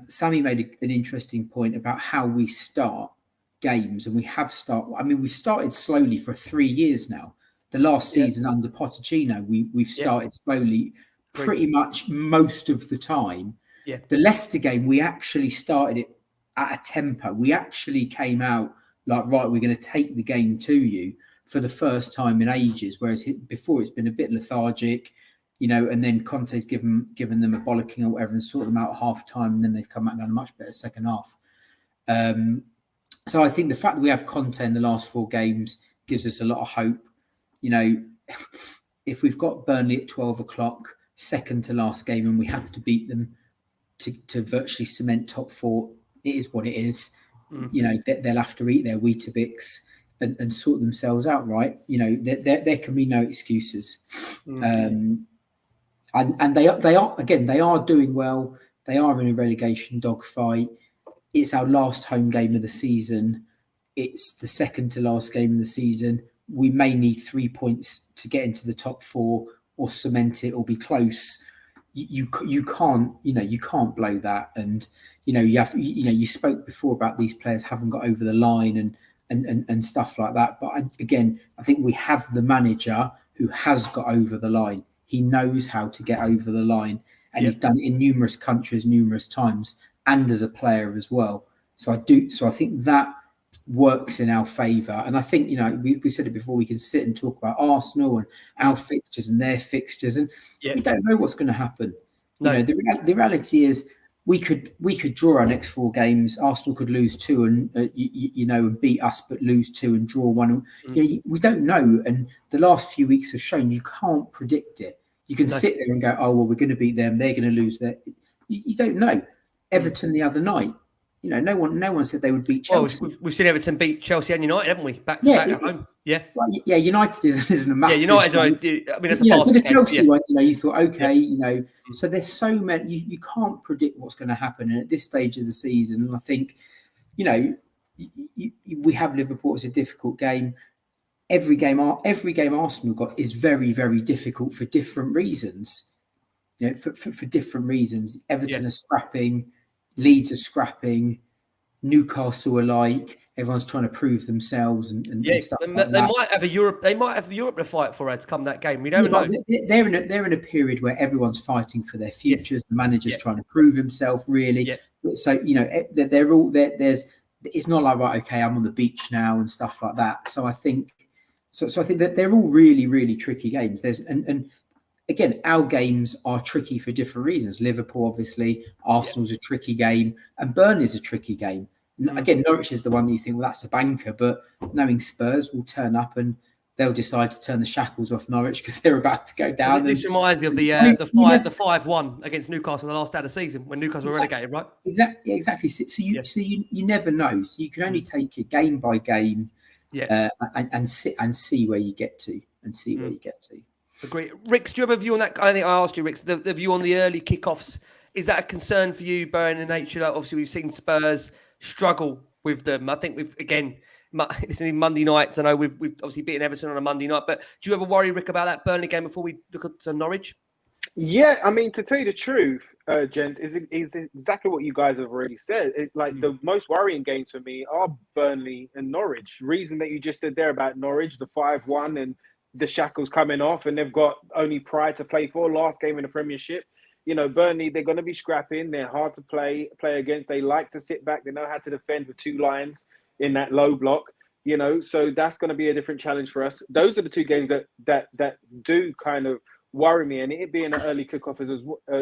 Sammy made an interesting point about how we start games, and we've started slowly for 3 years now. The last season under Pochettino, we've started slowly, pretty much most of the time. Yeah. The Leicester game, we actually started it at a tempo. We actually came out like, right, we're going to take the game to you for the first time in ages. Whereas before it's been a bit lethargic, and then Conte's given them a bollocking or whatever and sort them out at half time, and then they've come out and done a much better second half. So I think the fact that we have Conte in the last 4 games gives us a lot of hope. If we've got Burnley at 12 o'clock, second to last game, and we have to beat them to virtually cement top 4, it is what it is. They'll have to eat their Weetabix and sort themselves out, right? There can be no excuses. And they are doing well. They are in a relegation dogfight. It's our last home game of the season. It's the second to last game of the season. We may need 3 points to get into the top 4 or cement it or be close. You can't blow that. And you spoke before about these players haven't got over the line and stuff like that. But I think we have the manager who has got over the line. He knows how to get over the line, and he's done it in numerous countries, numerous times, and as a player as well. So I think that works in our favour. And I think, we said it before, we can sit and talk about Arsenal and our fixtures and their fixtures, and we don't know what's going to happen. No. The reality is we could draw our next 4 games. Arsenal could lose 2 and and beat us, but lose 2 and draw 1. We don't know. And the last few weeks have shown you can't predict it. You can sit there and go, oh well, we're going to beat them. They're going to lose. You don't know. Everton the other night. No one said they would beat Chelsea. Well, we've seen Everton beat Chelsea and United, haven't we? Back to back at home. Yeah. Well, United isn't a massive. Yeah, United. That's a basket. The Chelsea one, you thought, okay, So there's so many. You can't predict what's going to happen, and at this stage of the season, and I think, we have Liverpool as a difficult game. Every game Arsenal got is very, very difficult for different reasons. For different reasons. Everton are scrapping. Leeds are scrapping, Newcastle alike. Everyone's trying to prove themselves and stuff. They might have Europe. They might have Europe to fight for to come that game. We don't know. They're in a period where everyone's fighting for their futures. Yes. The manager's trying to prove himself. Really. Yeah. So they're all there. It's not like, right, okay, I'm on the beach now and stuff like that. So I think that they're all really, really tricky games. Again, our games are tricky for different reasons. Liverpool, obviously, Arsenal's a tricky game, and Burnley's a tricky game. Again, Norwich is the one that you think, well, that's a banker, but knowing Spurs will turn up and they'll decide to turn the shackles off Norwich because they're about to go down. This reminds me of the 5-1 against Newcastle in the last day of the season when Newcastle were relegated, right? Exactly. So you never know. So you can only take it game by game, and see where you get to, Agree. Rix, do you have a view on that? I think I asked you, Rix, the view on the early kickoffs. Is that a concern for you, bearing in nature? Obviously, we've seen Spurs struggle with them. I think it's Monday nights. I know we've obviously beaten Everton on a Monday night, but do you ever worry, Rick, about that Burnley game before we look at Norwich? Yeah, I mean, to tell you the truth, gents, is exactly what you guys have already said. It's like the most worrying games for me are Burnley and Norwich. Reason that you just said there about Norwich, the 5-1 and the shackles coming off, and they've got only Pride to play for, last game in the Premiership. Burnley, they're going to be scrapping. They're hard to play against. They like to sit back. They know how to defend with 2 lines in that low block. So that's going to be a different challenge for us. Those are the 2 games that do kind of worry me, and it being an early kickoff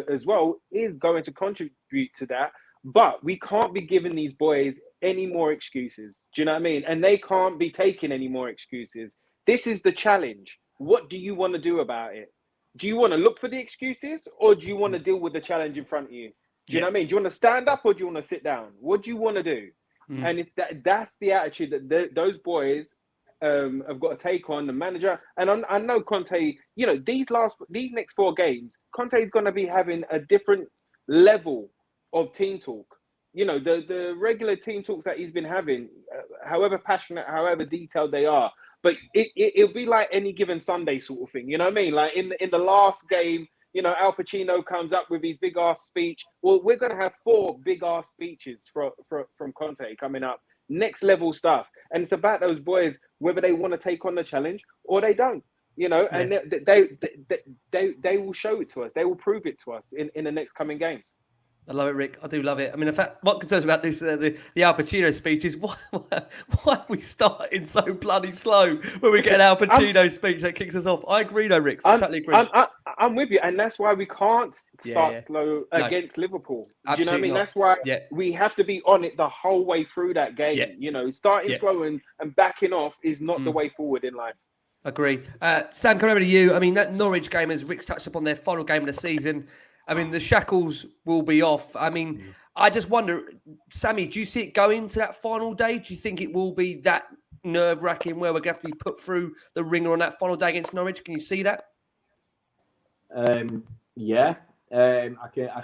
as well is going to contribute to that. But we can't be giving these boys any more excuses. Do you know what I mean? And they can't be taking any more excuses. This is the challenge. What do you want to do about it? Do you want to look for the excuses, or do you want to deal with the challenge in front of you? Do you know what I mean? Do you want to stand up, or do you want to sit down? What do you want to do? And it's that's the attitude that those boys have got to take on the manager. And I know Conte, these next 4 games, Conte is going to be having a different level of team talk. The regular team talks that he's been having, however passionate, however detailed they are. But it'll be like any given Sunday sort of thing. You know what I mean? Like in the last game, Al Pacino comes up with his big ass speech. Well, we're going to have 4 big ass speeches from Conte coming up. Next level stuff. And it's about those boys, whether they want to take on the challenge or they don't. And they will show it to us. They will prove it to us in the next coming games. I love it, Rick. I do love it. I mean, in fact, what concerns me about this, the Al Pacino speech is why are we starting so bloody slow when we get an Al Pacino speech that kicks us off? I agree, though, Rick. Totally agree. I'm with you, and that's why we can't start slow against Liverpool. Do you know what I mean? That's why we have to be on it the whole way through that game. Starting slow and backing off is not the way forward in life. Agree. Sam, coming over to you. I mean, that Norwich game, as Rick's touched upon, their final game of the season. I mean, the shackles will be off. I mean, I just wonder, Sammy, do you see it going to that final day? Do you think it will be that nerve-wracking where we're going to have to be put through the ringer on that final day against Norwich? Can you see that? I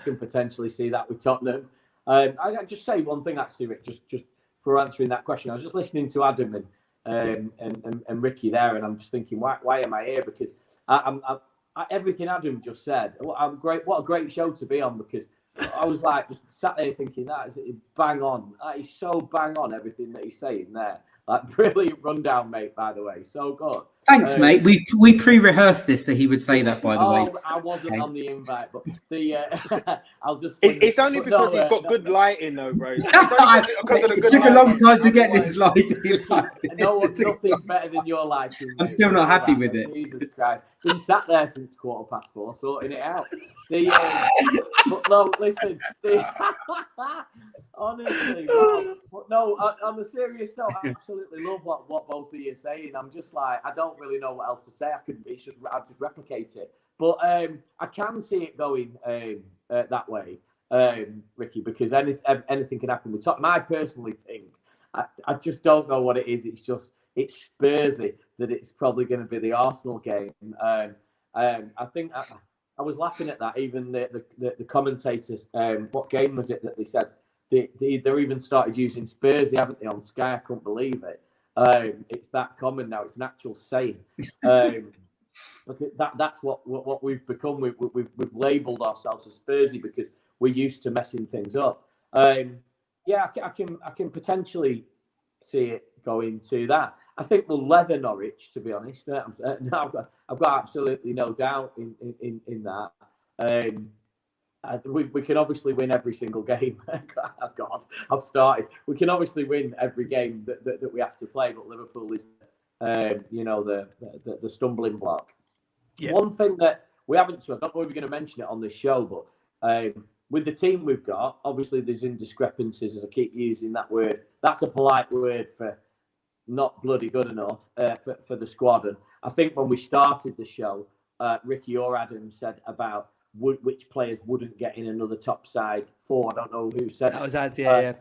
can potentially see that with Tottenham. I just say one thing, actually, Rick, just for answering that question. I was just listening to Adam and Ricky there, and I'm just thinking, why am I here? Because everything Adam just said, what a great show to be on, because I was like just sat there thinking that is bang on. That is so bang on everything that he's saying there. Like brilliant rundown, mate, by the way. So good. Thanks, mate. We pre-rehearsed this, so he would say that. By the way, I wasn't on the invite, but the I'll just. It's only because he's got good lighting, though, bro. It's only because of the it good took a long lighting. time to get this lighting. Nothing's better than your lighting. I'm still not happy with it. Jesus Christ. Been sat there since 4:15 sorting it out. But no, listen. Honestly, wow. But no, on the serious note, I absolutely love what both of you are saying. I'm just like, I don't really know what else to say. I just replicate it. But I can see it going that way, Ricky, because anything can happen with Tottenham. I personally think, I just don't know what it is. It's Spursy that it's probably going to be the Arsenal game. I think I was laughing at that. Even the commentators, what game was it that they said they're even started using Spursy, haven't they, on Sky? I couldn't believe it. It's that common now. It's an actual saying. That's what we've become. We've labelled ourselves as Spursy because we're used to messing things up. Yeah, I can potentially see it going to that. I think we'll leather Norwich, to be honest. I've got absolutely no doubt in that. We can obviously win every single game. God, I've started. We can obviously win every game that we have to play, but Liverpool is, the stumbling block. Yeah. One thing that we haven't, so I don't know if we're going to mention it on this show, but with the team we've got, obviously there's indiscrepancies, as I keep using that word. That's a polite word for not bloody good enough for the squad. And I think when we started the show, Ricky or Adam said about which players wouldn't get in another top side four. I don't know who said that was Ads, yeah.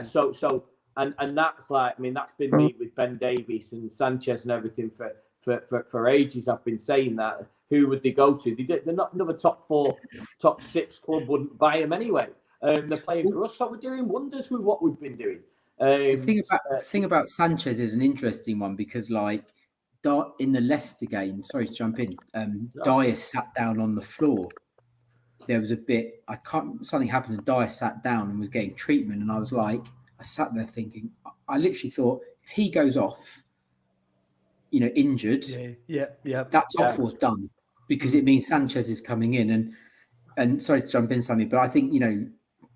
So and that's like, I mean, that's been me with Ben Davies and Sanchez and everything for ages. I've been saying that. Who would they go to? They're not another top four, top six club wouldn't buy them anyway. They're playing for us, so we're doing wonders with what we've been doing. The thing about Sanchez is an interesting one because, like, in the Leicester game, sorry to jump in, Dyer sat down on the floor. There was a bit, something happened and Dyer sat down and was getting treatment. And I was like, I sat there thinking, I literally thought, if he goes off, injured, that top four's done because it means Sanchez is coming in. And sorry to jump in, Sammy, but I think,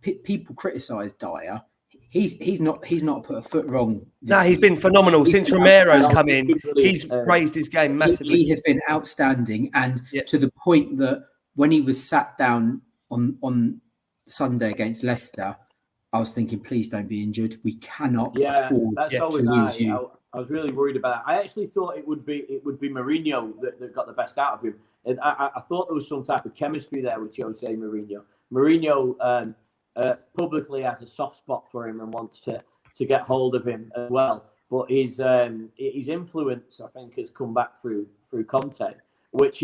people criticise Dyer. He's not put a foot wrong. No, he's been phenomenal since Romero's come in. He's raised his game massively. He has been outstanding, and to the point that when he was sat down on Sunday against Leicester, I was thinking, please don't be injured. We cannot afford to lose you. I was really worried about it. I actually thought it would be Mourinho that got the best out of him. And I thought there was some type of chemistry there with Jose Mourinho. Mourinho publicly has a soft spot for him and wants to get hold of him as well. But his influence, I think, has come back through Conte, which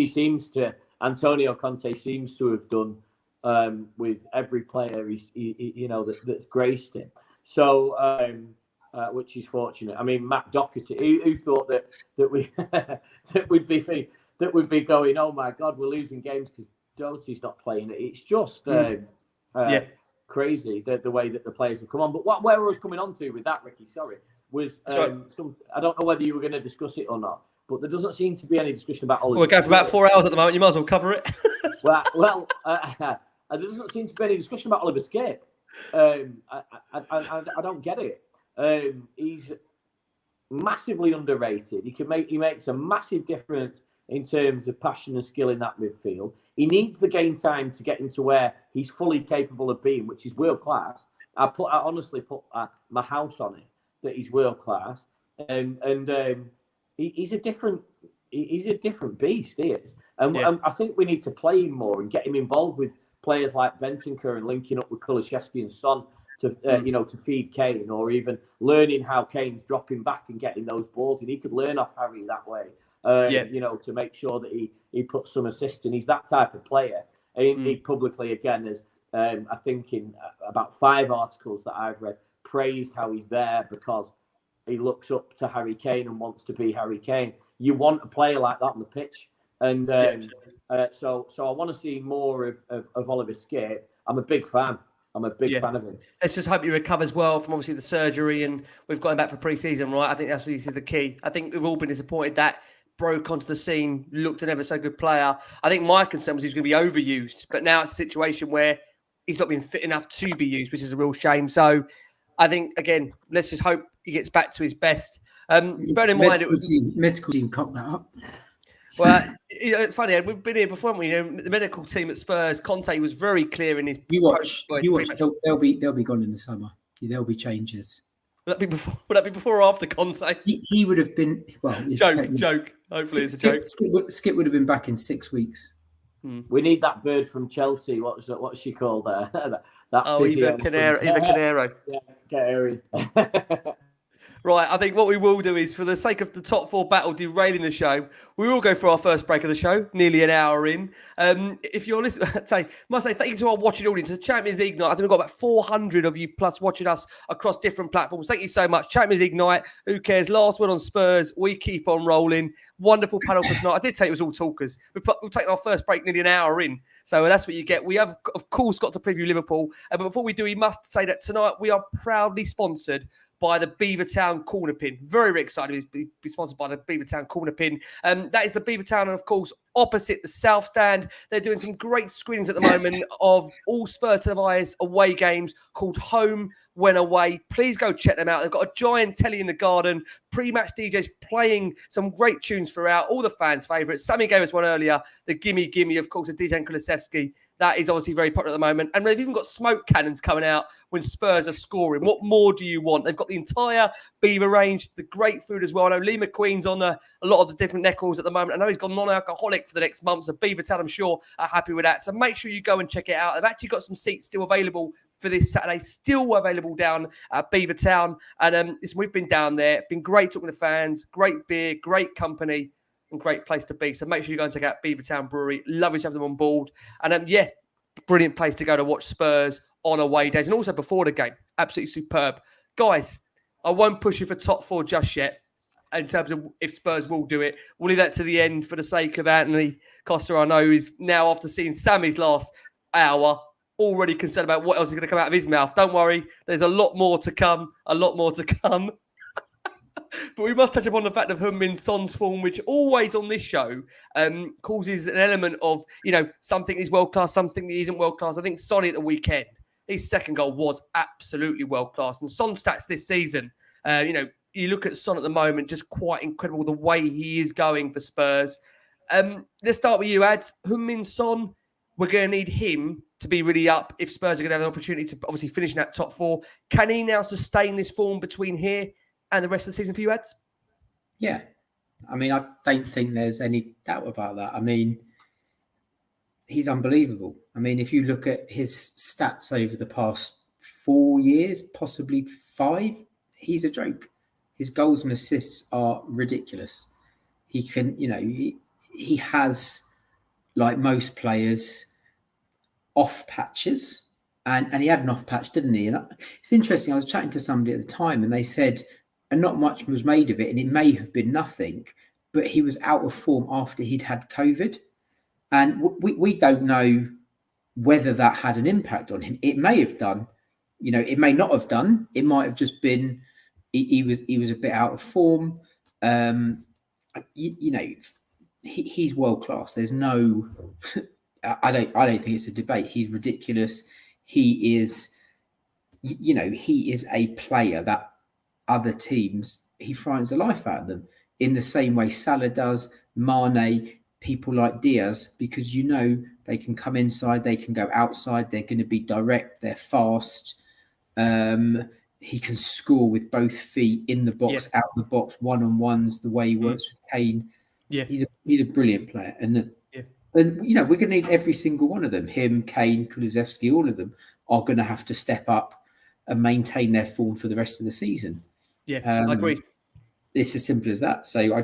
Antonio Conte seems to have done with every player that's graced him. So, which is fortunate. I mean, Matt Doherty, who thought that we'd be going, oh my God, we're losing games because Doherty's not playing it. It's just crazy the way that the players have come on. But where I was coming on to with that, Ricky, was I don't know whether you were going to discuss it or not, but there doesn't seem to be any discussion about Oliver. We're going for about 4 hours at the moment. You might as well cover it. well, there doesn't seem to be any discussion about Oliver Skip. I don't get it. He's massively underrated. He makes a massive difference in terms of passion and skill in that midfield. He needs the game time to get into where he's fully capable of being, which is world class. I honestly put my house on it that he's world class, and he's a different beast. He is, and I think we need to play him more and get him involved with players like Bentancur and linking up with Kulusevski and Son to feed Kane, or even learning how Kane's dropping back and getting those balls, and he could learn off Harry that way. To make sure that he puts some assists in. He's that type of player. He publicly, again, has, I think in about 5 articles that I've read, praised how he's there because he looks up to Harry Kane and wants to be Harry Kane. You want a player like that on the pitch. And so I want to see more of Oliver Skip. I'm a big fan. I'm a big fan of him. Let's just hope he recovers well from obviously the surgery, and we've got him back for pre-season, right? I think this is the key. I think we've all been disappointed that broke onto the scene, looked an ever so good player. I think my concern was he was going to be overused, but now it's a situation where he's not been fit enough to be used, which is a real shame. So I think, again, let's just hope he gets back to his best. Bear in mind, medical team cocked that up. Well, it's funny. We've been here before, haven't we? The medical team at Spurs, Conte was very clear in his. You watch. They'll be gone in the summer. There'll be changes. Would that be before or after Conte? He would have been. Well, joke. Hopefully, it's a joke. Skip would have been back in 6 weeks. We need that bird from Chelsea. What's she called? Eva Canero. Yeah, Canary. Right, I think what we will do is, for the sake of the top four battle derailing the show, we will go for our first break of the show, nearly an hour in. If you're listening, must say thank you to our watching audience. The Champions League night, I think we've got about 400 of you plus watching us across different platforms. Thank you so much. Champions League night, who cares? Last word on Spurs. We keep on rolling. Wonderful panel for tonight. I did say it was all talkers. We've taken our first break nearly an hour in. So that's what you get. We have, of course, got to preview Liverpool. But before we do, we must say that tonight we are proudly sponsored by the Beavertown Corner Pin. Very, very excited to be sponsored by the Beavertown Corner Pin. That is the Beavertown, and of course, opposite the South Stand. They're doing some great screenings at the moment of all Spurs televised away games called Home When Away. Please go check them out. They've got a giant telly in the garden, pre-match DJs playing some great tunes throughout, all the fans' favourites. Sammy gave us one earlier, the Gimme Gimme, of course, of DJ Kulusevski. That is obviously very popular at the moment. And they've even got smoke cannons coming out when Spurs are scoring. What more do you want? They've got the entire Beaver range, the great food as well. I know Lee McQueen's on a lot of the different neckles at the moment. I know he's gone non-alcoholic for the next month, so Beavertown, I'm sure, are happy with that. So make sure you go and check it out. They've actually got some seats still available for this Saturday, still available down at Beavertown. And we've been down there. Been great talking to fans, great beer, great company, and great place to be. So make sure you go and check out Beavertown Brewery. Lovely to have them on board. And brilliant place to go to watch Spurs on away days. And also before the game, absolutely superb. Guys, I won't push you for top four just yet in terms of if Spurs will do it. We'll leave that to the end for the sake of Anthony Costa. I know is now, after seeing Sammy's last hour, already concerned about what else is going to come out of his mouth. Don't worry. There's a lot more to come. But we must touch upon the fact of Heung-min Son's form, which always on this show causes an element of, something is world-class, something that isn't world-class. I think Sonny at the weekend, his second goal was absolutely world-class. And Son's stats this season, you look at Son at the moment, just quite incredible the way he is going for Spurs. Let's start with you, Ads. Heung-min Son, we're going to need him to be really up if Spurs are going to have an opportunity to obviously finish in that top four. Can he now sustain this form between here and the rest of the season for you, Ads? Yeah. I mean, I don't think there's any doubt about that. I mean, he's unbelievable. I mean, if you look at his stats over the past 4 years, possibly 5, he's a joke. His goals and assists are ridiculous. He can, he has, like most players, off patches. And he had an off patch, didn't he? And it's interesting. I was chatting to somebody at the time and they said, and not much was made of it, and it may have been nothing, but he was out of form after he'd had COVID. And we don't know whether that had an impact on him. It may have done, it may not have done. It might have just been he was a bit out of form. He's world class. There's no, I don't think it's a debate. He's ridiculous. He is, he is a player that other teams, he frightens the life out of them in the same way Salah does, Mane, people like Diaz, because they can come inside, they can go outside, they're going to be direct, they're fast. He can score with both feet in the box, out the box, one-on-ones, the way he works with Kane. Yeah, he's a brilliant player. And we're going to need every single one of them. Him, Kane, Kulusevski, all of them are going to have to step up and maintain their form for the rest of the season. Yeah, I agree. It's as simple as that. So I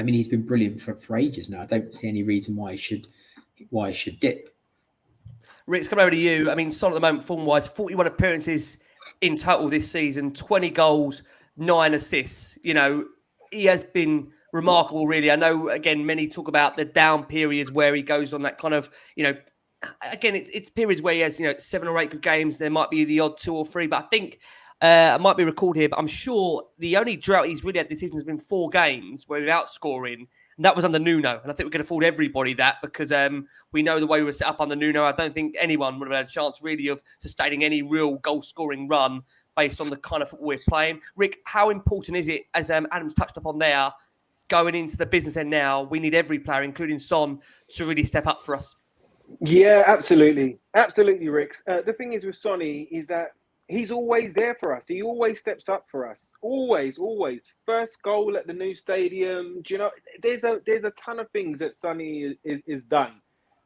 mean, he's been brilliant for ages now. I don't see any reason why he should dip. Rick's coming over to you. I mean, Son at the moment, form-wise, 41 appearances in total this season, 20 goals, 9 assists. He has been remarkable, really. I know, again, many talk about the down periods where he goes on that kind of, again, it's periods where he has, 7 or 8 good games. There might be the odd 2 or 3, but I think I might be recalled here, but I'm sure the only drought he's really had this season has been 4 games where without scoring, and that was under Nuno. And I think we can afford everybody that because we know the way we were set up under Nuno. I don't think anyone would have had a chance really of sustaining any real goal-scoring run based on the kind of football we're playing. Rick, how important is it, as Adam's touched upon there, going into the business end now, we need every player, including Son, to really step up for us? Yeah, absolutely. Absolutely, Ricks. The thing is with Sonny is that he's always there for us. He always steps up for us. Always, always. First goal at the new stadium. Do you know, there's a ton of things that Sonny is done.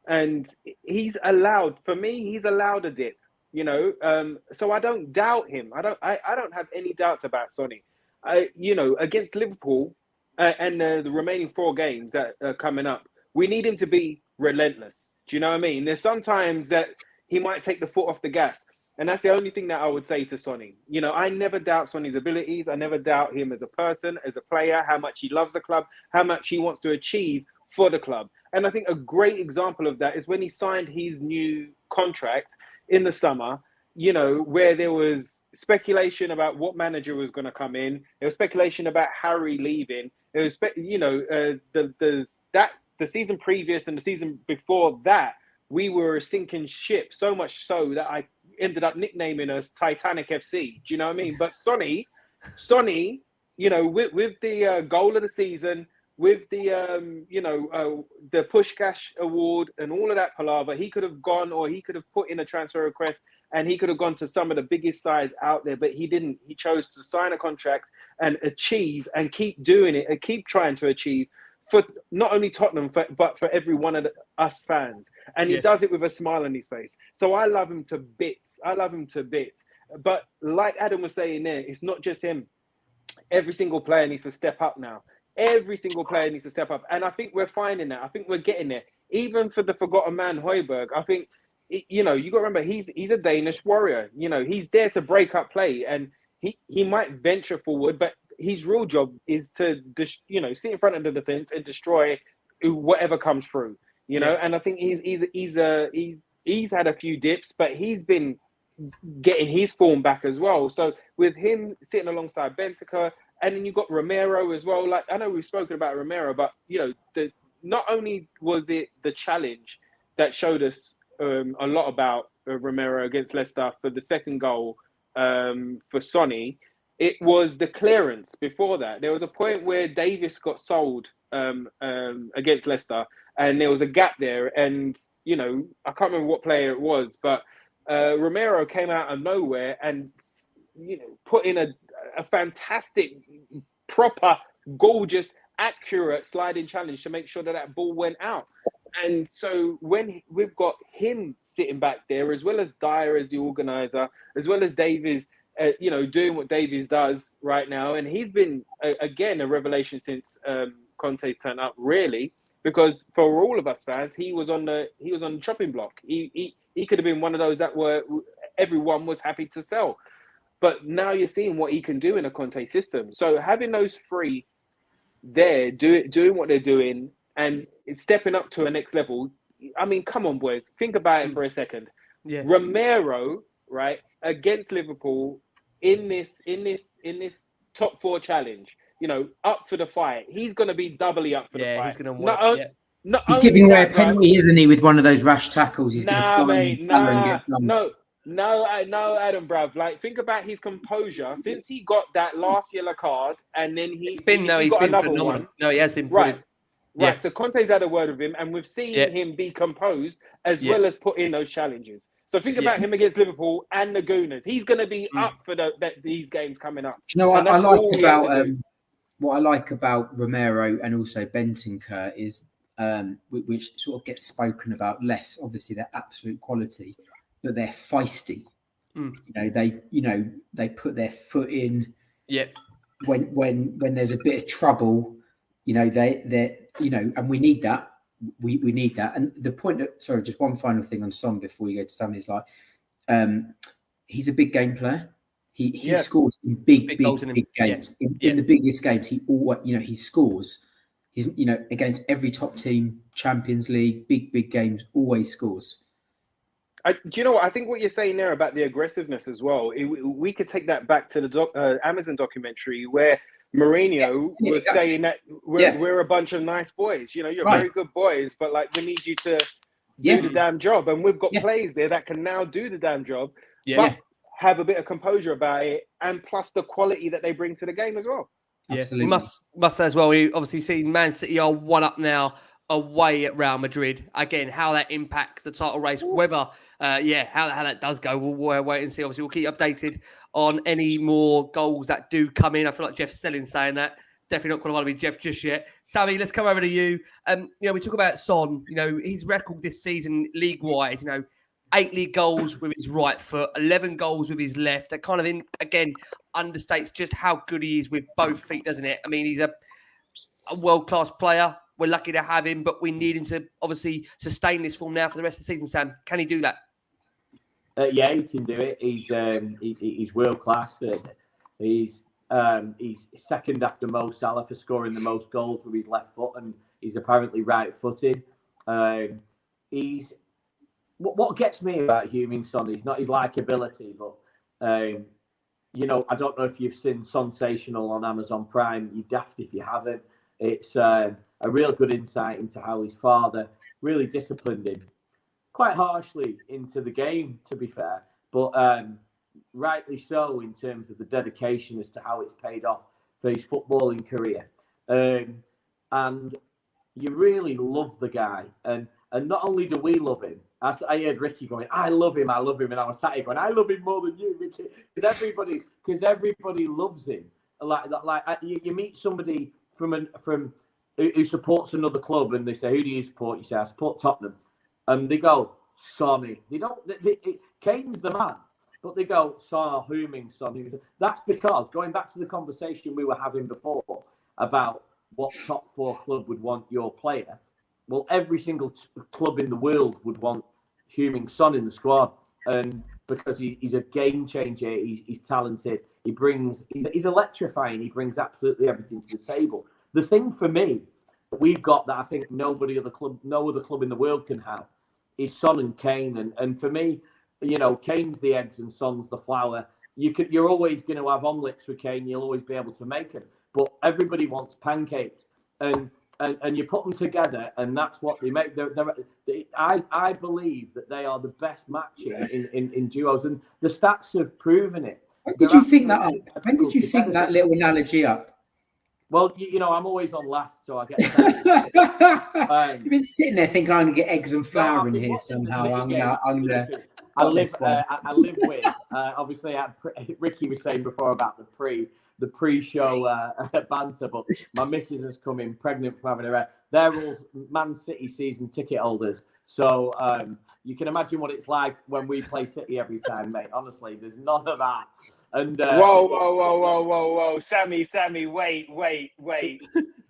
And he's allowed a dip, you know. So I don't doubt him. I don't have any doubts about Sonny. Against Liverpool and the remaining 4 games that are coming up, we need him to be relentless. Do you know what I mean? There's sometimes that he might take the foot off the gas. And that's the only thing that I would say to Sonny. You know, I never doubt Sonny's abilities. I never doubt him as a person, as a player, how much he loves the club, how much he wants to achieve for the club. And I think a great example of that is when he signed his new contract in the summer, you know, where there was speculation about what manager was going to come in. There was speculation about Harry leaving. There was, the season previous and the season before that, we were a sinking ship, so much so that I ended up nicknaming us Titanic FC. Do you know what I mean? But Sonny, you know, with the goal of the season, with the the Pushkash Award and all of that palaver, he could have gone, or he could have put in a transfer request and he could have gone to some of the biggest sides out there, but he didn't. He chose to sign a contract and achieve and keep doing it and keep trying to achieve for not only Tottenham, but for every one of us fans. And he does it with a smile on his face. So I love him to bits. But like Adam was saying there, it's not just him. Every single player needs to step up now. Every single player needs to step up. And I think we're finding that. I think we're getting there. Even for the forgotten man, Højbjerg, I think, you know, you got to remember, he's a Danish warrior. You know, he's there to break up play. And he might venture forward, but his real job is to, sit in front of the defense and destroy whatever comes through, you know. And I think he's had a few dips, but he's been getting his form back as well. So with him sitting alongside Benteke, and then you've got Romero as well. Like, I know we've spoken about Romero, but you know, not only was it the challenge that showed us a lot about Romero against Leicester for the second goal for Sonny. It was the clearance before that. There was a point where Davis got sold against Leicester, and there was a gap there. And, you know, I can't remember what player it was, but Romero came out of nowhere and, you know, put in a fantastic, proper, gorgeous, accurate sliding challenge to make sure that ball went out. And so when we've got him sitting back there, as well as Dyer as the organizer, as well as Davies, doing what Davies does right now. And he's been, again, a revelation since Conte's turned up, really, because for all of us fans, he was on the chopping block. He could have been one of those that everyone was happy to sell. But now you're seeing what he can do in a Conte system. So having those 3 there, doing what they're doing, and it's stepping up to a next level. I mean, come on, boys. Think about it for a second. Yeah. Romero, right, against Liverpool in this top 4 challenge, you know, up for the fight. He's going to be doubly up for the fight. Yeah, he's going to work. He's giving away a penalty, isn't he, with one of those rash tackles? He's going to fly his and get done. No, Adam, bruv. Like, think about his composure since he got that last yellow card, and then he's been phenomenal. One. No, he has been right. Right, so Conte's had a word with him, and we've seen him be composed as well as put in those challenges. So think about him against Liverpool and the Gooners. He's going to be up for these games coming up. You know what I like about Romero and also Bentancur is, which sort of gets spoken about less. Obviously, they're absolute quality, but they're feisty. They put their foot in. Yeah. When there's a bit of trouble, they're and we need that. We need that. And the point that, sorry, just one final thing on Son before you go to Sam is like, he's a big game player. He scores in big games. In the biggest games, he scores. He's, against every top team, Champions League, big games, always scores. Do you know what? I think what you're saying there about the aggressiveness as well, we could take that back to the Amazon documentary where Mourinho was saying that we're a bunch of nice boys. You know, you're very good boys, but like we need you to do the damn job. And we've got players there that can now do the damn job, but have a bit of composure about it, and plus the quality that they bring to the game as well. Yeah, Absolutely. must say as well. We obviously seen Man City are 1-up now away at Real Madrid. Again, how that impacts the title race, whether how that does go, we'll wait and see. Obviously, we'll keep you updated on any more goals that do come in. I feel like Jeff Stelling's saying that. Definitely not going to want to be Jeff just yet. Sammy, let's come over to you. We talk about Son. His record this season, league-wide, 8 league goals with his right foot, 11 goals with his left. That kind of, again, understates just how good he is with both feet, doesn't it? I mean, he's a world-class player. We're lucky to have him, but we need him to obviously sustain this form now for the rest of the season, Sam. Can he do that? Yeah, he can do it. He's world-class. He's second after Mo Salah for scoring the most goals with his left foot, and he's apparently right-footed. What gets me about Heung-min Son is not his likability, but I don't know if you've seen Sensational on Amazon Prime. You're daft if you haven't. It's a real good insight into how his father really disciplined him quite harshly into the game, to be fair, but rightly so in terms of the dedication as to how it's paid off for his footballing career. And you really love the guy. And not only do we love him, I heard Ricky going, I love him. And I was sat here going, I love him more than you, Ricky. Because everybody loves him. You meet somebody from who supports another club, and they say, who do you support? You say, I support Tottenham. And they go, Sonny. Kane's the man. But they go, Son, Heung-min Son. That's because, going back to the conversation we were having before about what top 4 club would want your player, well, every single club in the world would want Heung-min Son in the squad. And because he's a game changer, he's talented, he's electrifying, he brings absolutely everything to the table. The thing for me that we've got that I think no other club in the world can have is Son and Kane. And for me, Kane's the eggs and Son's the flour. You're always going to have omelets with Kane. You'll always be able to make them. But everybody wants pancakes, and you put them together, and that's what they make. I believe that they are the best matching in duos, and the stats have proven it. When did you think that up? When did you think that little analogy up? Well, I'm always on last, so I get. You've been sitting there thinking I'm going to get eggs and flour in here somehow. I live with. Obviously, Ricky was saying before about the pre-show banter, but my missus has come in pregnant from having her. They're all Man City season ticket holders, so you can imagine what it's like when we play City every time, mate. Honestly, there's none of that. And whoa, Sammy, wait.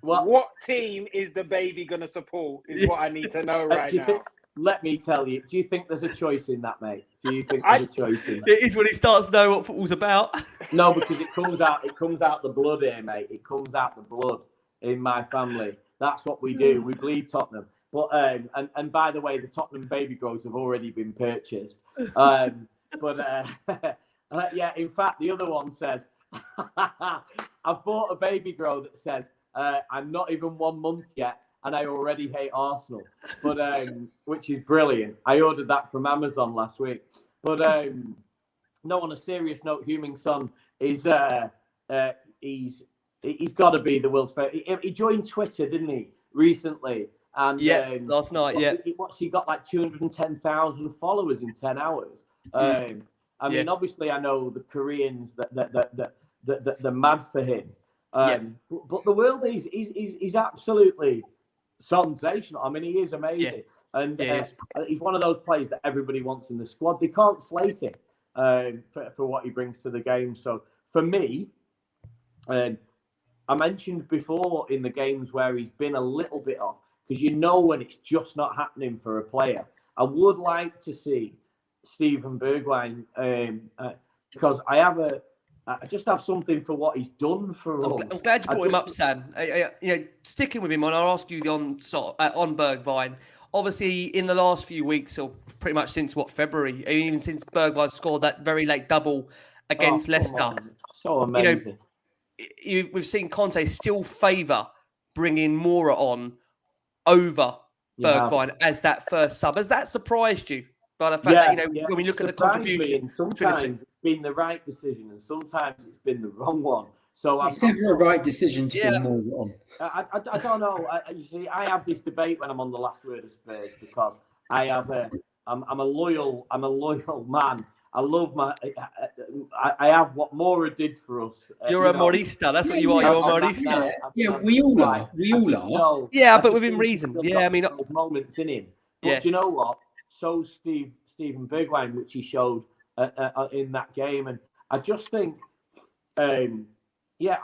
What team is the baby gonna support? Is what I need to know right now. Let me tell you. Do you think there's a choice in that, mate? Do you think there's a choice in that? It is when he starts to know what football's about. No, because it comes out the blood here, mate. It comes out the blood in my family. That's what we do. We bleed Tottenham. But and by the way, the Tottenham baby grows have already been purchased. Yeah, in fact, the other one says, I've bought a baby grow that says, I'm not even 1 month yet, and I already hate Arsenal, but which is brilliant. I ordered that from Amazon last week. But no, on a serious note, Heung-min Son is he's got to be the world's favorite. He joined Twitter, didn't he, recently? And last night. He got like 210,000 followers in 10 hours. I mean, obviously, I know the Koreans that they're mad for him. But the world he's absolutely sensational. I mean, he is amazing, and he's one of those players that everybody wants in the squad. They can't slate him for what he brings to the game. So for me, I mentioned before in the games where he's been a little bit off, because when it's just not happening for a player. I would like to see Steven Bergwijn, because I just have something for what he's done for us. I'm glad you brought him up, Sam. Sticking with him, and I'll ask you on Bergwijn. obviously in the last few weeks, or pretty much since February, even since Bergwijn scored that very late double against Leicester. So amazing. We've seen Conte still favour bringing Moura on over Bergwijn as that first sub. Has that surprised you by the fact that, when we look at the contribution? Sometimes it's been the right decision and sometimes it's been the wrong one. So it's never a right decision to bring Moura on. I don't know. You see, I have this debate when I'm on the Last Word of Spurs because I'm a loyal man. I love I have what Moura did for us. You're a Morista. That's what you are. You're a Morista. Yeah, we all are. We all are. Yeah, but within reason. Yeah, I mean, those moments in him. But do you know what? So Steven Bergwijn, which he showed in that game, and I just think, I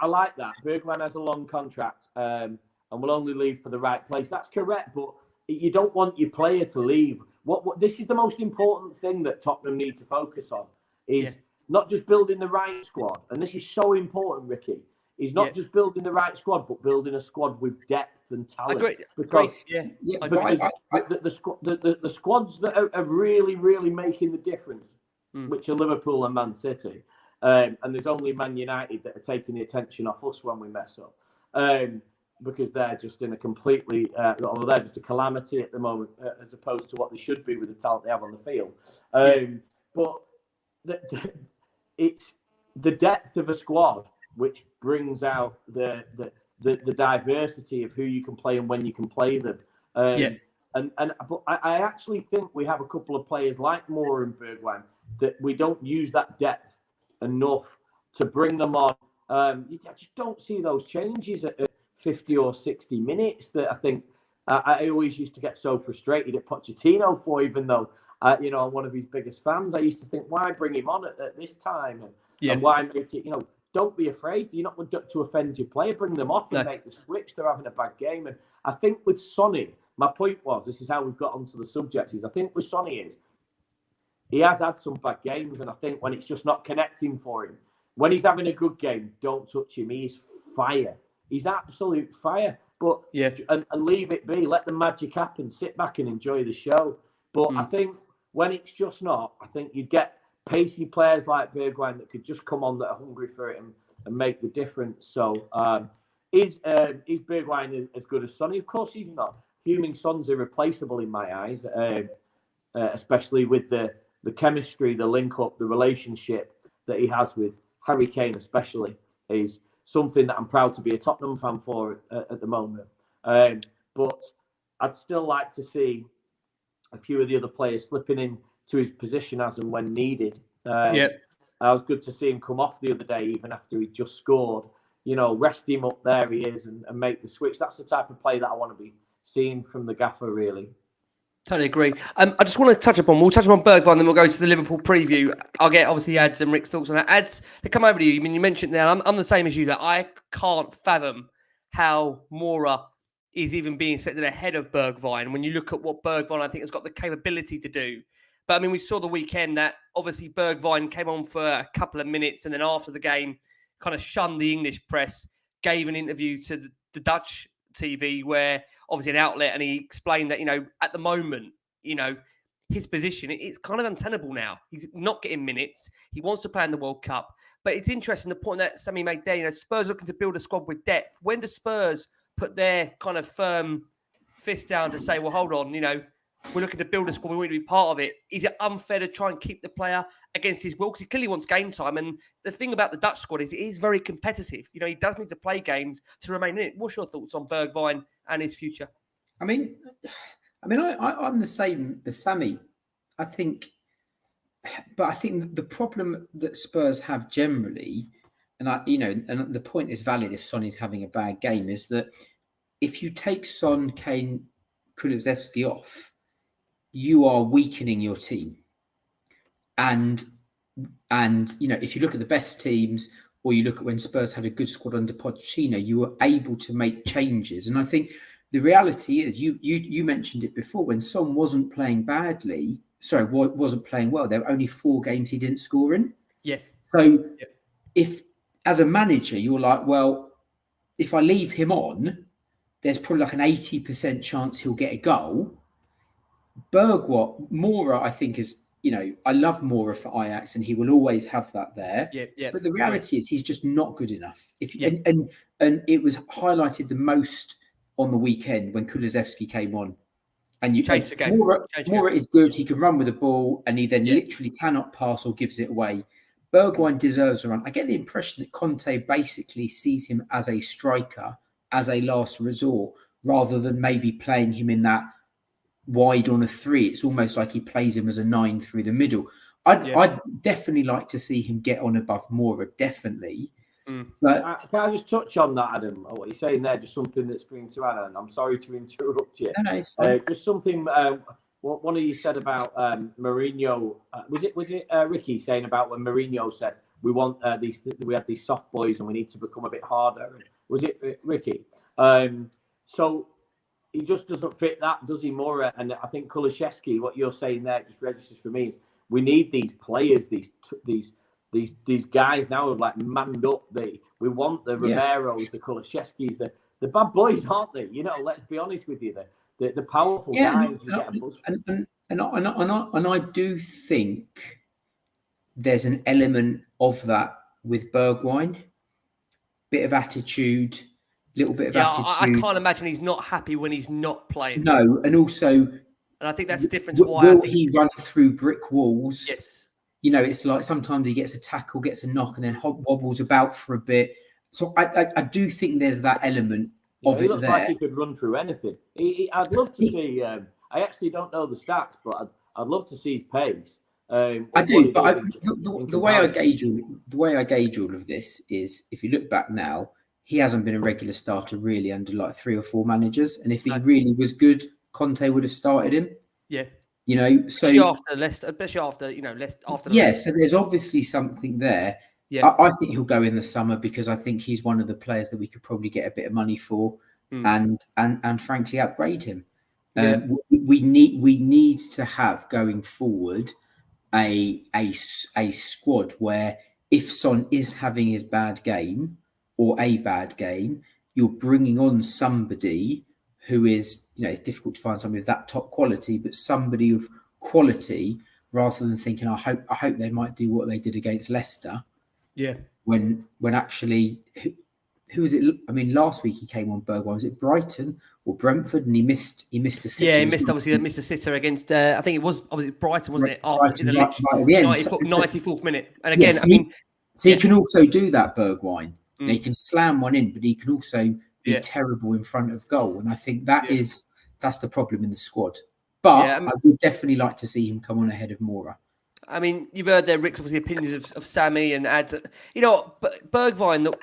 like that. Bergwijn has a long contract and will only leave for the right place. That's correct, but you don't want your player to leave. What this is the most important thing that Tottenham need to focus on is not just building the right squad, and this is so important, Ricky. Is not just building the right squad, but building a squad with depth and talent. Because the squads that are really, really making the difference, which are Liverpool and Man City, and there's only Man United that are taking the attention off us when we mess up. Because they're just in a completely, they're just a calamity at the moment, as opposed to what they should be with the talent they have on the field. But it's the depth of a squad which brings out the diversity of who you can play and when you can play them. But I actually think we have a couple of players like Moura and Bergwijn that we don't use that depth enough to bring them on. I just don't see those changes at 50 or 60 minutes that I think I always used to get so frustrated at Pochettino for, even though, I'm one of his biggest fans. I used to think, why bring him on at this time? And why make it, don't be afraid. You're not to offend your player. Bring them off and make the switch. They're having a bad game. And I think with Sonny, my point was, this is how we've got onto the subject, is I think with Sonny he has had some bad games. And I think when it's just not connecting for him, when he's having a good game, don't touch him. He's fire. He's absolute fire. But and leave it be. Let the magic happen. Sit back and enjoy the show. But I think when it's just not, I think you get pacey players like Bergwijn that could just come on that are hungry for it and make the difference. So is Bergwijn as good as Sonny? Of course he's not. Heung-min Son's irreplaceable in my eyes, especially with the chemistry, the link up, the relationship that he has with Harry Kane especially is something that I'm proud to be a Tottenham fan for at the moment. But I'd still like to see a few of the other players slipping in to his position as and when needed. I was good to see him come off the other day, even after he just scored. Rest him up, there he is, and make the switch. That's the type of play that I want to be seeing from the gaffer, really. Totally agree. I just want to touch upon Bergwijn, then we'll go to the Liverpool preview. I'll get obviously Ads and Rick's thoughts on that. Ads, to come over to you. I mean, you mentioned there, I'm the same as you, that I can't fathom how Moura is even being set ahead of Bergwijn. When you look at what Bergwijn, I think, has got the capability to do. But I mean, we saw the weekend that obviously Bergwijn came on for a couple of minutes and then after the game kind of shunned the English press, gave an interview to the Dutch TV where obviously an outlet, and he explained that, at the moment, his position, it's kind of untenable now. He's not getting minutes. He wants to play in the World Cup. But it's interesting, the point that Sammy made there, Spurs looking to build a squad with depth. When do Spurs put their kind of firm fist down to say, well, hold on, we're looking to build a squad, we want to be part of it? Is it unfair to try and keep the player against his will? Because he clearly wants game time. And the thing about the Dutch squad is it is very competitive. He does need to play games to remain in it. What's your thoughts on Bergwijn and his future? I'm the same as Sammy. I think the problem that Spurs have generally, and and the point is valid if Sonny's having a bad game, is that if you take Son, Kane, Kulusevski off, you are weakening your team. And if you look at the best teams, or you look at when Spurs had a good squad under Pochettino, you were able to make changes. And I think the reality is, you mentioned it before, when Son wasn't playing wasn't playing well, there were only 4 games he didn't score in. Yeah. So if, as a manager, you're like, well, if I leave him on, there's probably like an 80% chance he'll get a goal. Mora, I think is, I love Mora for Ajax, and he will always have that there. Yeah. But the reality is, he's just not good enough. Yeah. And it was highlighted the most on the weekend when Kulusevski came on. And Changed the game. Mora is good. He can run with the ball, and he then literally cannot pass or gives it away. Bergwijn deserves a run. I get the impression that Conte basically sees him as a striker, as a last resort, rather than maybe playing him in that wide on a 3. It's almost like he plays him as a 9 through the middle. I'd definitely like to see him get on above Mora, definitely. But can I just touch on that, Adam? What you're saying there, just something that's bringing to Adam. I'm sorry to interrupt you. No, it's fine. Just something. What one of you said about Mourinho? Was it Ricky saying about when Mourinho said we want we have these soft boys and we need to become a bit harder? Was it Ricky? So he just doesn't fit that, does he, Mora? And I think Kulusevski, what you're saying there, just registers for me. Is we need these players, these guys now have like manned up. We want the Romeros, the Kulusevskis, the bad boys, aren't they? Let's be honest with you. The powerful guys. And I do think there's an element of that with Bergwijn. Bit of attitude, little bit of attitude. I can't imagine he's not happy when he's not playing. No, and also, and I think that's the difference. Will he run through brick walls? Yes. It's like sometimes he gets a tackle, gets a knock, and then wobbles about for a bit. So I do think there's that element of it there. He looks like he could run through anything. I'd love to see. I actually don't know the stats, but I'd love to see his pace. I do, but the way I gauge all of this is, if you look back now, he hasn't been a regular starter really under like 3 or 4 managers, and if he really was good, Conte would have started him. Yeah. So especially after so there's obviously something there. Yeah, I think he'll go in the summer because I think he's one of the players that we could probably get a bit of money for, and frankly upgrade him. We need to have going forward a squad where if Son is having his bad game or a bad game, you're bringing on somebody who is, it's difficult to find somebody of that top quality, but somebody of quality, rather than thinking, I hope they might do what they did against Leicester. Yeah. When actually, who is it? I mean, last week he came on Bergwijn. Was it Brighton or Brentford? And he missed a sitter. Yeah, he missed a sitter against. I think it was obviously Brighton, wasn't it? After Brighton, right at the end. 94th minute. And again, he can also do that, Bergwijn. He can slam one in, but he can also be terrible in front of goal. And I think that's the problem in the squad. But I would definitely like to see him come on ahead of Mora. I mean, you've heard there, Rick's obviously opinions of Sammy and ads. Bergwijn.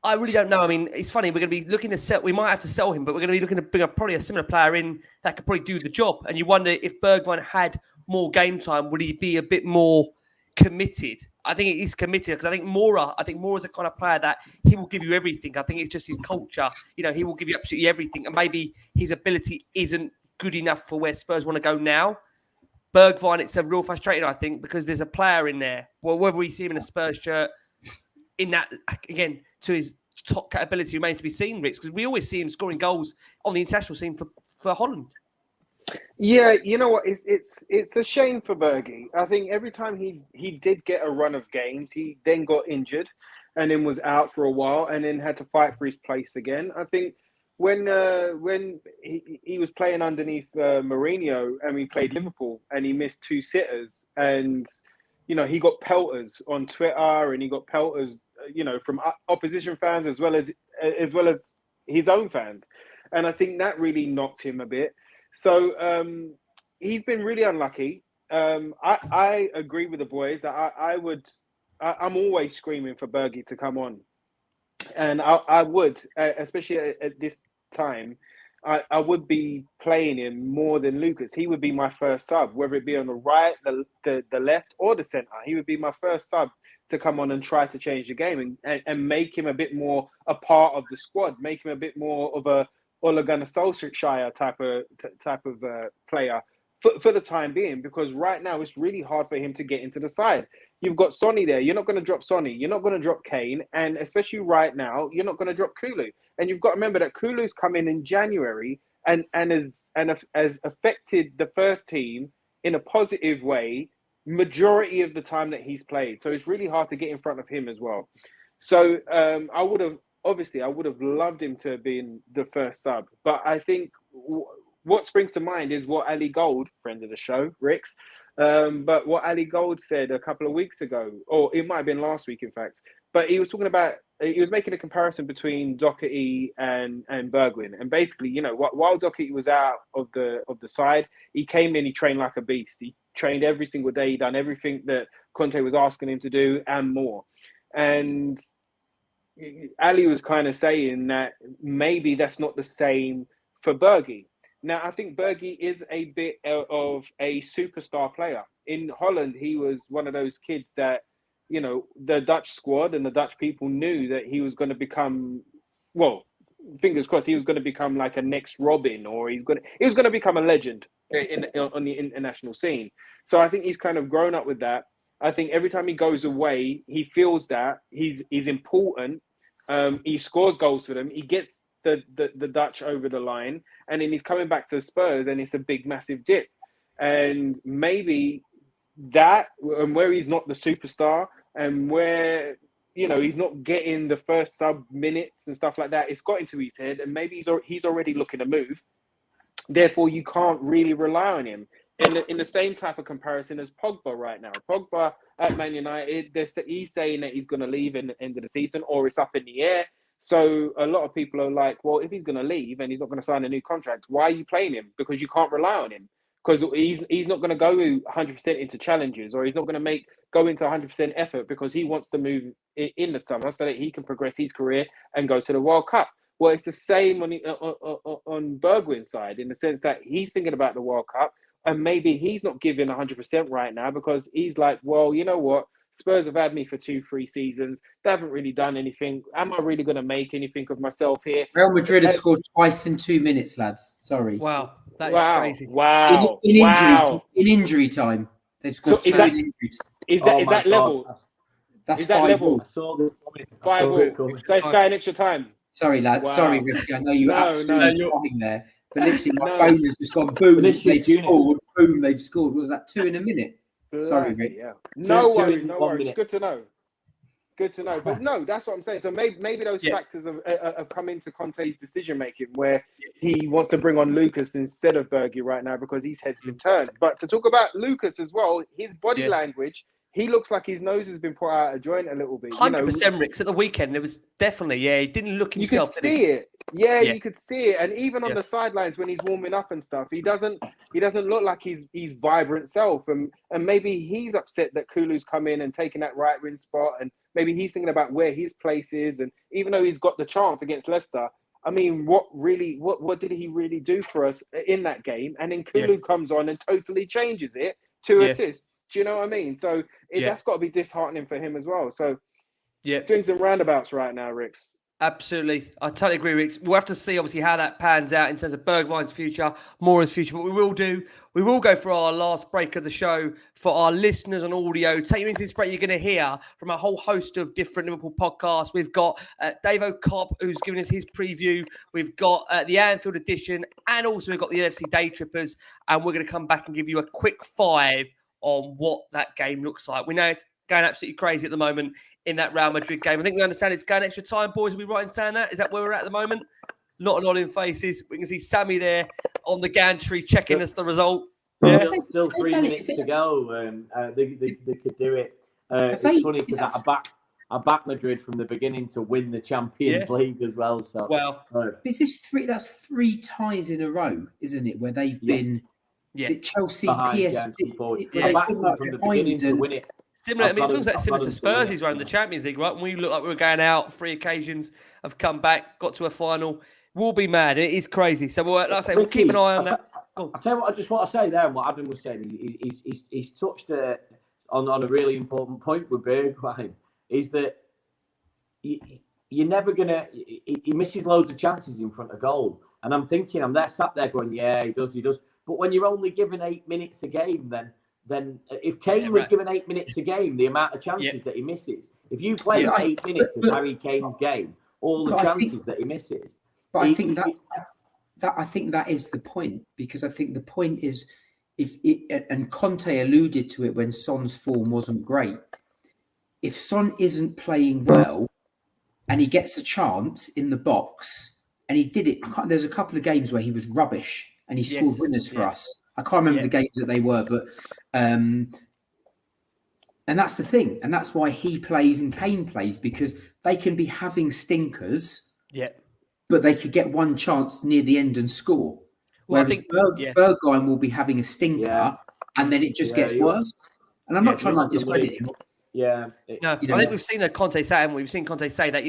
I really don't know. I mean, it's funny. We're going to be looking to sell. We might have to sell him, but we're going to be looking to bring probably a similar player in that could probably do the job. And you wonder if Bergwijn had more game time, would he be a bit more committed? I think he's committed because I think Mora's a kind of player that he will give you everything. I think it's just his culture. He will give you absolutely everything, and maybe his ability isn't good enough for where Spurs want to go now. Bergwijn, it's a real frustrating, I think, because there's a player in there. Well, whether we see him in a Spurs shirt, in that, again, to his top ability remains to be seen, Rich, because we always see him scoring goals on the international scene for Holland. Yeah, you know what? It's a shame for Bergie. I think every time he did get a run of games, he then got injured and then was out for a while and then had to fight for his place again. I think when he was playing underneath Mourinho and he played Liverpool and he missed 2 sitters and, he got pelters on Twitter and he got pelters, from opposition fans as well as his own fans. And I think that really knocked him a bit. So he's been really unlucky. I agree with the boys. I'm always screaming for Bergie to come on. And I would, especially at this time, I would be playing him more than Lucas. He would be my first sub, whether it be on the right, the left, or the centre. He would be my first sub to come on and try to change the game and make him a bit more a part of the squad, make him a bit more of a Ole Gunnar Solskjaer type of player for the time being, because right now it's really hard for him to get into the side. You've got Sonny there. You're not going to drop Sonny. You're not going to drop Kane. And especially right now, you're not going to drop Kulu. And you've got to remember that Kulu's come in January and has affected the first team in a positive way majority of the time that he's played. So it's really hard to get in front of him as well. So I would have loved him to have been the first sub. But I think what springs to mind is what Ali Gold, friend of the show, Ricks, but what Ali Gold said a couple of weeks ago, or it might have been last week, in fact. But he was talking about, he was making a comparison between Doherty and Bergwijn, and basically, you know, while Doherty was out of the side, he came in, he trained like a beast. He trained every single day. He done everything that Conte was asking him to do and more. And Ali was kind of saying that maybe that's not the same for Bergie. Now, I think Bergie is a bit of a superstar player. In Holland, he was one of those kids that, you know, the Dutch squad and the Dutch people knew that he was going to become, well, fingers crossed, he was going to become like a next Robin, or he was going to become a legend on the international scene. So I think he's kind of grown up with that. I think every time he goes away, he feels that he's important. He scores goals for them. He gets the Dutch over the line, and then he's coming back to Spurs, and it's a big, massive dip. And maybe that, and where he's not the superstar, and where, you know, he's not getting the first sub minutes and stuff like that, it's got into his head, and maybe he's already looking to move. Therefore, you can't really rely on him. In the same type of comparison as Pogba right now. Pogba at Man United, he's saying that he's going to leave in the end of the season, or it's up in the air. So a lot of people are like, well, if he's going to leave and he's not going to sign a new contract, why are you playing him? Because you can't rely on him. Because he's not going to go 100% into challenges, or he's not going to go into 100% effort, because he wants to move in the summer so that he can progress his career and go to the World Cup. Well, it's the same on Bergwijn's side, in the sense that he's thinking about the World Cup, and maybe he's not giving 100% right now, because he's like, well, you know what? Spurs have had me for 2-3 seasons. They haven't really done anything. Am I really going to make anything of myself here? Real Madrid have scored twice in 2 minutes, lads. Sorry. Wow, that is crazy. Wow. In injury time, they've scored So two in injury time. Is that level? That's is that 5 level? all. I saw this coming. 5 all. So it's got an extra time. Sorry, lads. Wow. Sorry, Ricky. I know you were absolutely flying there. But literally, my phone has just gone boom. They've scored. Boom, they've scored. What was that, 2 in a minute? Sorry, Rick. Yeah. No worries. Minute. Good to know. But no, that's what I'm saying. So maybe those factors have come into Conte's decision making, where he wants to bring on Lucas instead of Bergie right now, because his head's been turned. But to talk about Lucas as well, his body language, he looks like his nose has been put out of joint a little bit. 100%, Rick. At the weekend, it was definitely, he didn't look himself. You could see it. Yeah, you could see it. And even on the sidelines when he's warming up and stuff, he doesn't look like his vibrant self. And maybe he's upset that Kulu's come in and taken that right wing spot, and maybe he's thinking about where his place is. And even though he's got the chance against Leicester, I mean, what did he really do for us in that game? And then Kulu comes on and totally changes it to assists. Do you know what I mean? So that's got to be disheartening for him as well. So swings and roundabouts right now, Ricks. Absolutely. I totally agree, Ricks. We'll have to see, obviously, how that pans out in terms of Bergwijn's future, Mora's future. But we will go for our last break of the show for our listeners on audio. Take you into this break, you're going to hear from a whole host of different Liverpool podcasts. We've got Dave O'Cobb, who's giving us his preview. We've got the Anfield edition, and also we've got the NFC Day Trippers. And we're going to come back and give you a quick 5 on what that game looks like. We know it's going absolutely crazy at the moment in that Real Madrid game. I think we understand it's going extra time, boys. Are we right in saying that? Is that where we're at the moment? Not a lot in faces. We can see Sammy there on the gantry checking us the result. Yeah. Still 3 minutes to go. They could do it. It's funny because I backed Madrid from the beginning to win the Champions League as well. So is this that's 3 ties in a row, isn't it? Where they've been Chelsea, PSG. I backed them from the beginning to win it. Similar, it feels like similar to Spurs' run in the Champions League, right? When we look like we were going out, 3 occasions, have come back, got to a final. We'll be mad. It is crazy. So, like I say, we'll keep an eye on that. I'll tell you what, I just want to say there, and what Adam was saying, he's touched on a really important point with Bergwijn, is that you're never going to... He misses loads of chances in front of goal. And I'm thinking, I'm there, sat there going, he does. But when you're only given 8 minutes a game, then if Kane was given 8 minutes a game, the amount of chances that he misses. If you play 8 minutes of Harry Kane's game, all the chances that he misses. But I think I think that is the point, because I think the point is, and Conte alluded to it when Son's form wasn't great. If Son isn't playing well and he gets a chance in the box, and he did it, there's a couple of games where he was rubbish and he scored winners for us. I can't remember the games that they were, but and that's the thing, and that's why he plays and Kane plays, because they can be having stinkers, but they could get one chance near the end and score. Well, Whereas Bergwijn will be having a stinker, and then it just gets worse. And I'm not trying to discredit him. I think we've seen Conte say, haven't we? We've seen Conte say that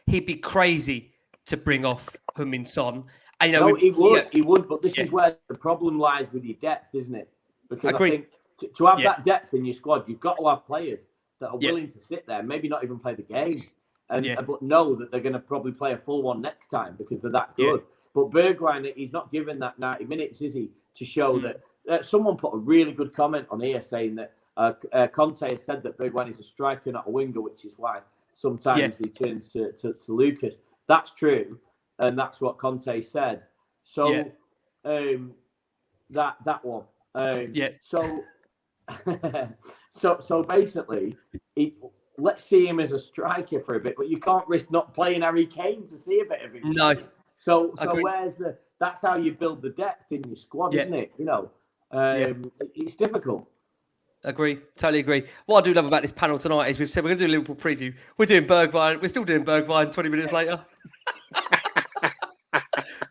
he'd be crazy to bring off Heung-min Son. And, he would, but this is where the problem lies with your depth, isn't it? Because I think to have that depth in your squad, you've got to have players that are willing to sit there, maybe not even play the game, but know that they're going to probably play a full one next time because they're that good. But Bergwijn, he's not given that 90 minutes, is he, to show that someone put a really good comment on here saying that Conte has said that Bergwijn is a striker, not a winger, which is why sometimes he turns to Lucas. That's true, and that's what Conte said. So that one. So basically, let's see him as a striker for a bit, but you can't risk not playing Harry Kane to see a bit of him. No. So where's that's how you build the depth in your squad, isn't it? It's difficult. Agree, totally agree. What I do love about this panel tonight is we've said we're going to do a Liverpool preview. We're doing Bergwijn. We're still doing Bergwijn 20 minutes later.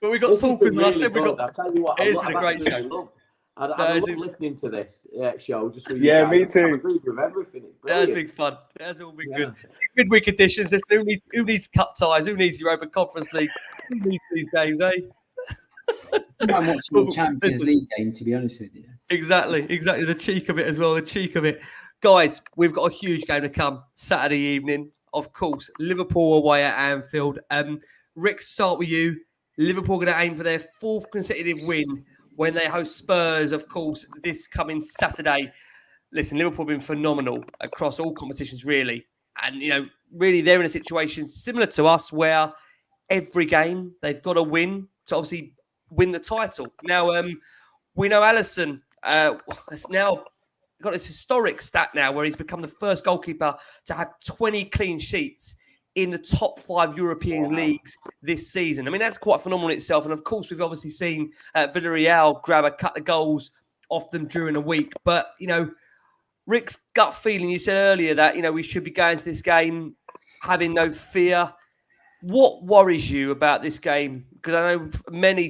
But we got talkers, and I said we got. I'll tell you what, it's been a great show. I love listening to this show. Just with me too. I agree with everything. That's been fun. That's all been good. Midweek editions. Listen, who needs cup ties? Who needs Europa Conference League? Who needs these games, eh? I'm watching the Champions League game, to be honest with you. Exactly. The cheek of it as well. The cheek of it. Guys, we've got a huge game to come Saturday evening. Of course, Liverpool away at Anfield. Rick, start with you. Liverpool going to aim for their 4th consecutive win when they host Spurs, of course, this coming Saturday. Listen, Liverpool have been phenomenal across all competitions, really. And, really they're in a situation similar to us where every game they've got to win to obviously win the title. Now, we know Alisson has now got this historic stat now where he's become the first goalkeeper to have 20 clean sheets in the top 5 European leagues this season. I mean, that's quite phenomenal in itself. And of course, we've obviously seen Villarreal grab a couple of goals off them during a week. But, Rick's gut feeling, you said earlier that, we should be going to this game having no fear. What worries you about this game? Because I know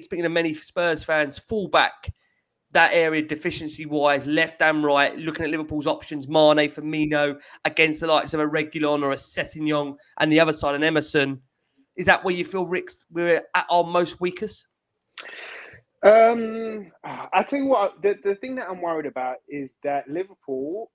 speaking to many Spurs fans, fall back that area deficiency-wise, left and right, looking at Liverpool's options, Mane, Firmino, against the likes of a Reguilon or a Sessegnon, and the other side, an Emerson. Is that where you feel, Rick, we're at our most weakest? I tell you what, the thing that I'm worried about is that Liverpool,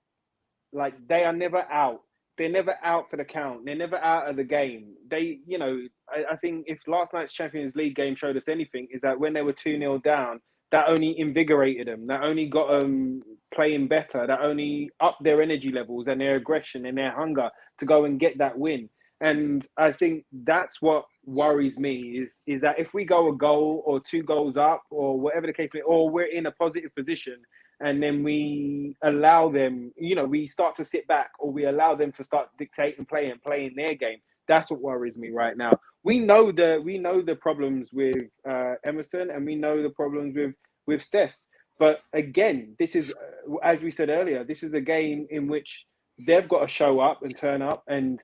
they are never out. They're never out for the count. They're never out of the game. I think if last night's Champions League game showed us anything, is that when they were 2-0 down, that only invigorated them. That only got them playing better. That only upped their energy levels and their aggression and their hunger to go and get that win. And I think that's what worries me is that if we go a goal or 2 goals up or whatever the case may be, or we're in a positive position and then we allow them, we start to sit back or we allow them to start dictating playing their game. That's what worries me right now. We know the problems with Emerson, and we know the problems with Cess. But again, this is, as we said earlier, this is a game in which they've got to show up and turn up and,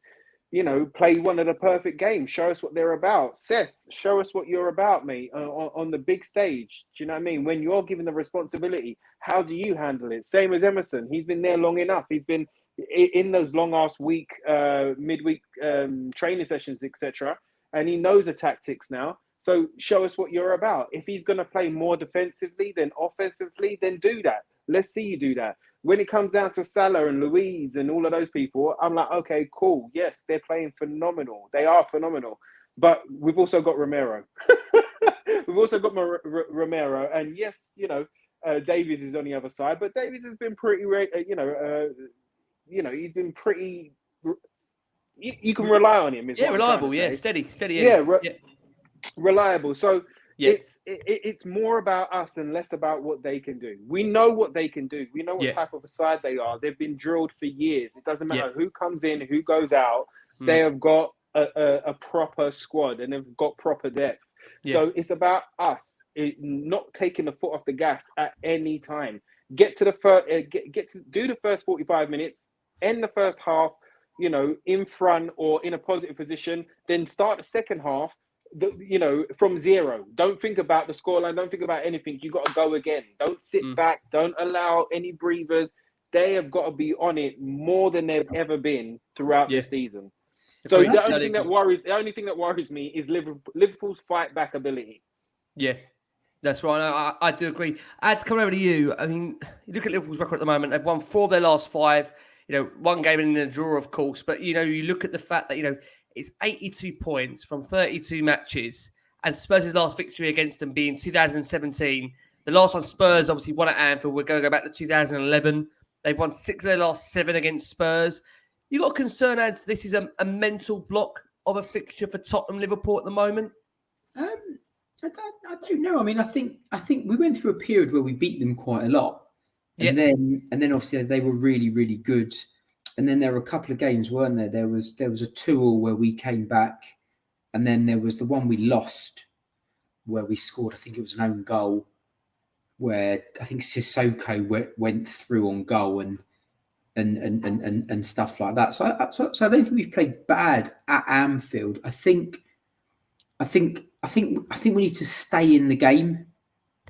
play one of the perfect games. Show us what they're about. Cess, show us what you're about, mate, on the big stage. Do you know what I mean? When you're given the responsibility, how do you handle it? Same as Emerson. He's been there long enough. He's been in those long-ass midweek training sessions, etc., and he knows the tactics now. So show us what you're about. If he's going to play more defensively than offensively, then do that. Let's see you do that. When it comes down to Salah and Luiz and all of those people, I'm like, okay, cool. Yes, they're playing phenomenal. They are phenomenal. But we've also got Romero. We've also got Romero. And yes, Davies is on the other side. But Davies has been pretty, he's been pretty... You can rely on him. Reliable. Yeah, steady. Reliable. So, Yeah. It's more about us and less about what they can do. We know what they can do. We know what type of a side they are. They've been drilled for years. It doesn't matter who comes in, who goes out. They have got a proper squad and they've got proper depth. So it's about us not taking the foot off the gas at any time. Get to the first, get to do the first 45 minutes, end the first half, you know, in front or in a positive position. Then start the second half, you know, from zero. Don't think about the scoreline. Don't think about anything. You got to go again. Don't sit back. Don't allow any breathers. They have got to be on it more than they've ever been throughout the season. So the only thing that worries me is Liverpool's fight back ability. Yeah, that's right. I do agree. I had to come over to you. I mean, you look at Liverpool's record at the moment. They've won 4 of their last 5. You know, one game in a draw, of course. But, you know, you look at the fact that, you know, it's 82 points from 32 matches. And Spurs' last victory against them being 2017. The last one, Spurs obviously won at Anfield. We're going to go back to 2011. They've won 6 of their last 7 against Spurs. You got a concern as this is a mental block of a fixture for Tottenham Liverpool at the moment? I don't know. I mean, I think we went through a period where we beat them quite a lot, and then obviously they were really, really good. And then there were a couple of games, weren't there? There was a 2-2 where we came back, and then there was the one we lost where we scored. I think it was an own goal, where I think Sissoko went through on goal and stuff like that. So I don't think we've played bad at Anfield. I think we need to stay in the game.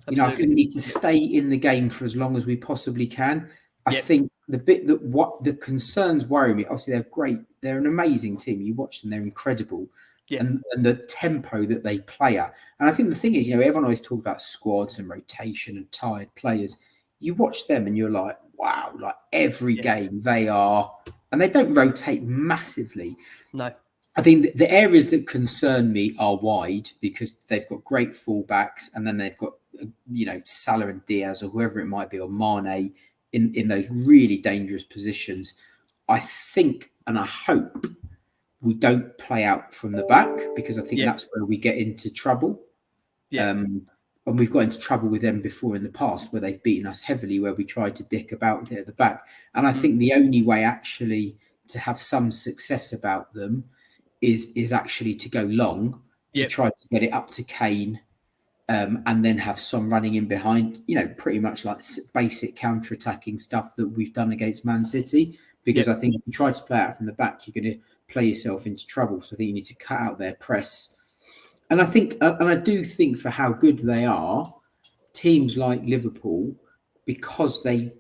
Absolutely. You know, I think we need to stay in the game for as long as we possibly can. I think the bit that what the concerns worry me. Obviously, they're great. They're an amazing team. You watch them; they're incredible. Yeah. And the tempo that they play at. And I think the thing is, you know, everyone always talks about squads and rotation and tired players. You watch them and you're like, wow, like every game they are, and they don't rotate massively. No. I think the areas that concern me are wide because they've got great fullbacks, and then they've got, you know, Salah and Diaz or whoever it might be, or Mane in those really dangerous positions. I think and I hope we don't play out from the back, because I think that's where we get into trouble. Yeah. And we've got into trouble with them before in the past, where they've beaten us heavily, where we tried to dick about at the back. And I think the only way actually to have some success about them is actually to go long, to try to get it up to Kane, and then have some running in behind, you know, pretty much like basic counter-attacking stuff that we've done against Man City. Because I think if you try to play out from the back, you're going to play yourself into trouble. So I think you need to cut out their press. And I do think for how good they are, teams like Liverpool, because they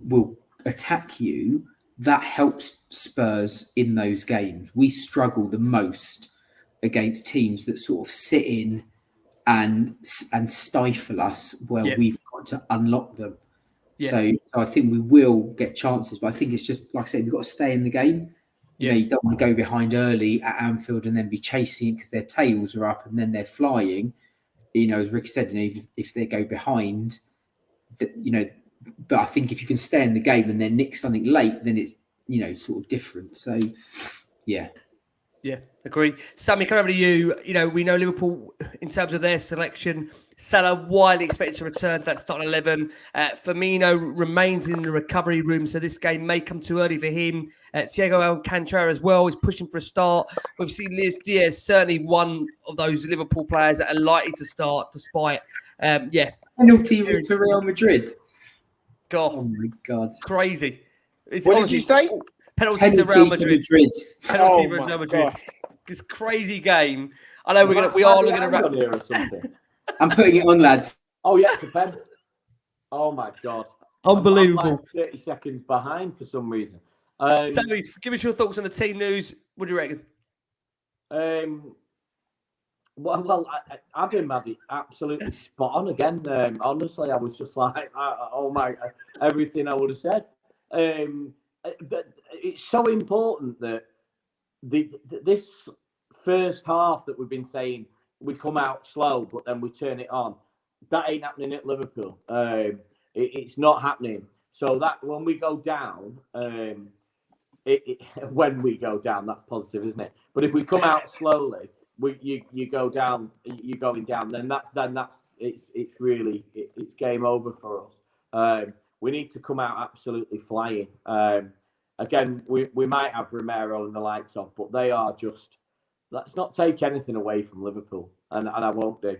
will attack you, that helps Spurs in those games. We struggle the most against teams that sort of sit in and stifle us, where we've got to unlock them. Yeah. So I think we will get chances, but I think it's just, like I said, we've got to stay in the game. You know, you don't want to go behind early at Anfield and then be chasing it because their tails are up and then they're flying. You know, as Rick said, you know, if they go behind, you know, but I think if you can stay in the game and then nick something late, then it's, you know, sort of different. So, yeah. Yeah, agree. Sammy, come over to you. You know, we know Liverpool, in terms of their selection, Salah widely expected to return to that starting 11. Firmino remains in the recovery room, so this game may come too early for him. Thiago Alcantara as well is pushing for a start. We've seen Luis Diaz, certainly one of those Liverpool players that are likely to start, despite, penalty to Real Madrid. God. Oh, my God. Crazy. What did you say? Penalty to Real Madrid. Penalty to Real Madrid. This crazy game. I know we are looking at on here or something. I'm putting it on, lads. Oh yeah, it's a pen. Oh my God. Unbelievable. I'm like 30 seconds behind for some reason. Sammy, give us your thoughts on the team news. What do you reckon? Well, Adam had it absolutely spot on again. Honestly, I was just like, oh my, everything I would have said. It's so important that this first half that we've been saying, we come out slow, but then we turn it on. That ain't happening at Liverpool. It's not happening. So that when we go down, when we go down, that's positive, isn't it? But if we come out slowly, you go down, you're going down. Then that's it's game over for us. We need to come out absolutely flying. Again, we might have Romero and the likes of, but they are just. Let's not take anything away from Liverpool, and I won't do.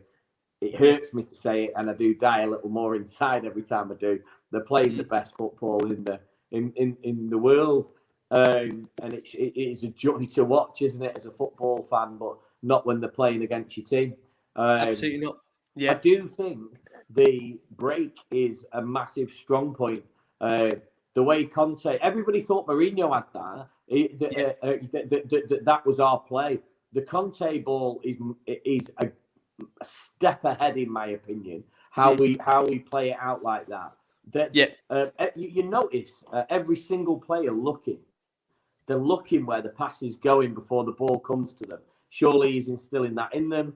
It hurts me to say it, and I do die a little more inside every time I do. They're playing the best football in the world, and it is a joy to watch, isn't it, as a football fan? But not when they're playing against your team. Absolutely not. Yeah, I do think the break is a massive strong point. The way Conte, everybody thought Mourinho had that. That was our play. The Conte ball is a step ahead, in my opinion. How we play it out like that. You notice every single player looking. They're looking where the pass is going before the ball comes to them. Surely he's instilling that in them.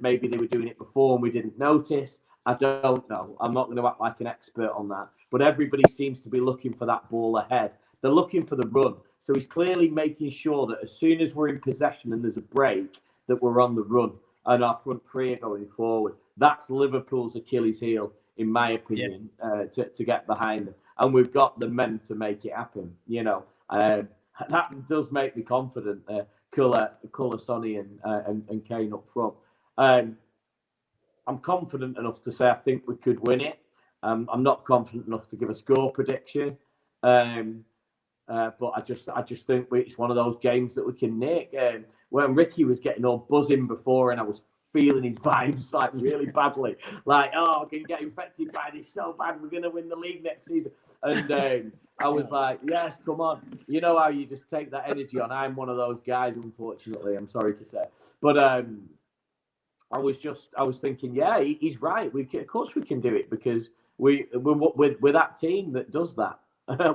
Maybe they were doing it before and we didn't notice. I don't know. I'm not going to act like an expert on that. But everybody seems to be looking for that ball ahead. They're looking for the run. So he's clearly making sure that as soon as we're in possession and there's a break, that we're on the run and our front three are going forward. That's Liverpool's Achilles heel, in my opinion, to get behind them. And we've got the men to make it happen. That does make me confident. Culla, Sonny and Kane up front. I'm confident enough to say I think we could win it. I'm not confident enough to give a score prediction. But I just think it's one of those games that we can nick. When Ricky was getting all buzzing before, and I was feeling his vibes like really badly, like I can get infected by this so bad. We're gonna win the league next season, and I was like, yes, come on. You know how you just take that energy on. I'm one of those guys, unfortunately. I'm sorry to say, but I was thinking, yeah, he's right. Of course we can do it because we're that team that does that.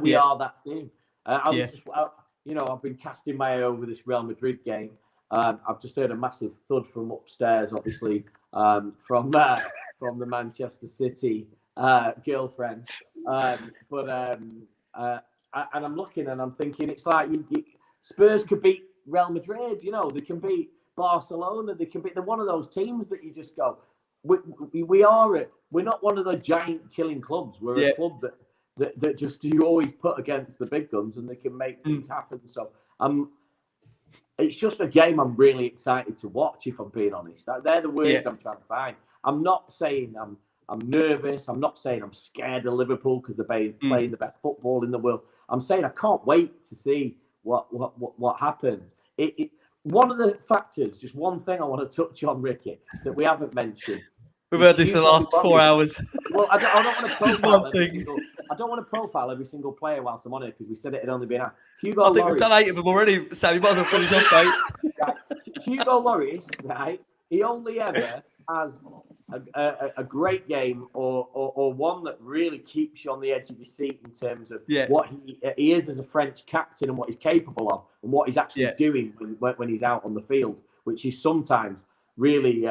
We are that team. I've been casting my eye over this Real Madrid game. I've just heard a massive thud from upstairs, obviously, from the Manchester City girlfriend. And I'm looking and I'm thinking, it's like Spurs could beat Real Madrid. They can beat Barcelona. They're one of those teams that you just go. We're not one of the giant killing clubs. We're a club that just you always put against the big guns and they can make things happen. So it's just a game I'm really excited to watch, if I'm being honest. They're the words I'm trying to find. I'm not saying I'm nervous. I'm not saying I'm scared of Liverpool because they're playing the best football in the world. I'm saying I can't wait to see what happens. One of the factors, just one thing I want to touch on, Ricky, that we haven't mentioned. We've heard this for the last 4 hours. Well, I don't want to profile every single player whilst I'm on it because we said it had only been out. I think we've done 8 of them already, Sam. You might as well finish off, mate. Right. Hugo Lloris, right? He only ever has a great game or one that really keeps you on the edge of your seat in terms of what he is as a French captain and what he's capable of and what he's actually doing when he's out on the field, which is sometimes really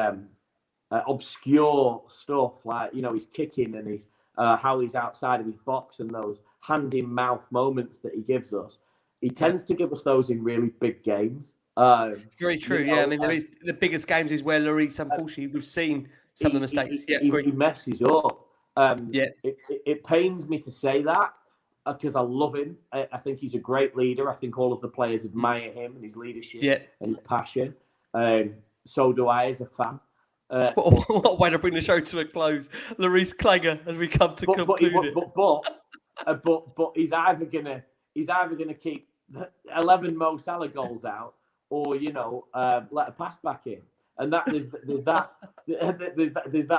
obscure stuff, like he's kicking and he's how he's outside of his box and those hand in mouth moments that he gives us. He tends to give us those in really big games. Very true. I mean, the biggest games is where Lloris, unfortunately, we've seen some of the mistakes. He messes up. It pains me to say that because I love him. I think he's a great leader. I think all of the players admire him and his leadership and his passion. So do I as a fan. What a way to bring the show to a close, Lloris Klanger, as we come to conclude it. But he's either gonna keep 11 Mo Salah goals out, or let a pass back in, and there's that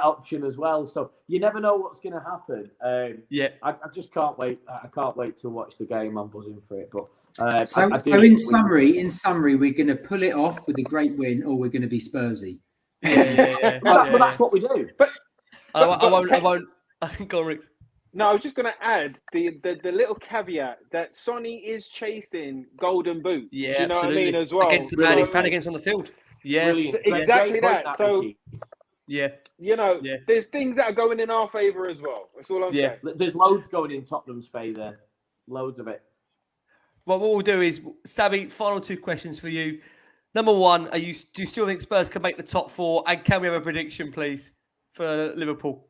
option as well. So you never know what's going to happen. I just can't wait. I can't wait to watch the game. I'm buzzing for it. But so in summary, we're going to pull it off with a great win, or we're going to be Spursy. But that's what we do. But I won't. Go on, Rick. No, I was just going to add the little caveat that Sonny is chasing Golden Boot. Yeah, do you know absolutely. what I mean as well? Against the man he's playing against on the field. Yeah, exactly that. So, there's things that are going in our favour as well. That's all I'm saying. There's loads going in Tottenham's favour. Loads of it. Well, what we'll do is, Sammy, final 2 questions for you. Number one, do you still think Spurs can make the top 4? And can we have a prediction, please, for Liverpool?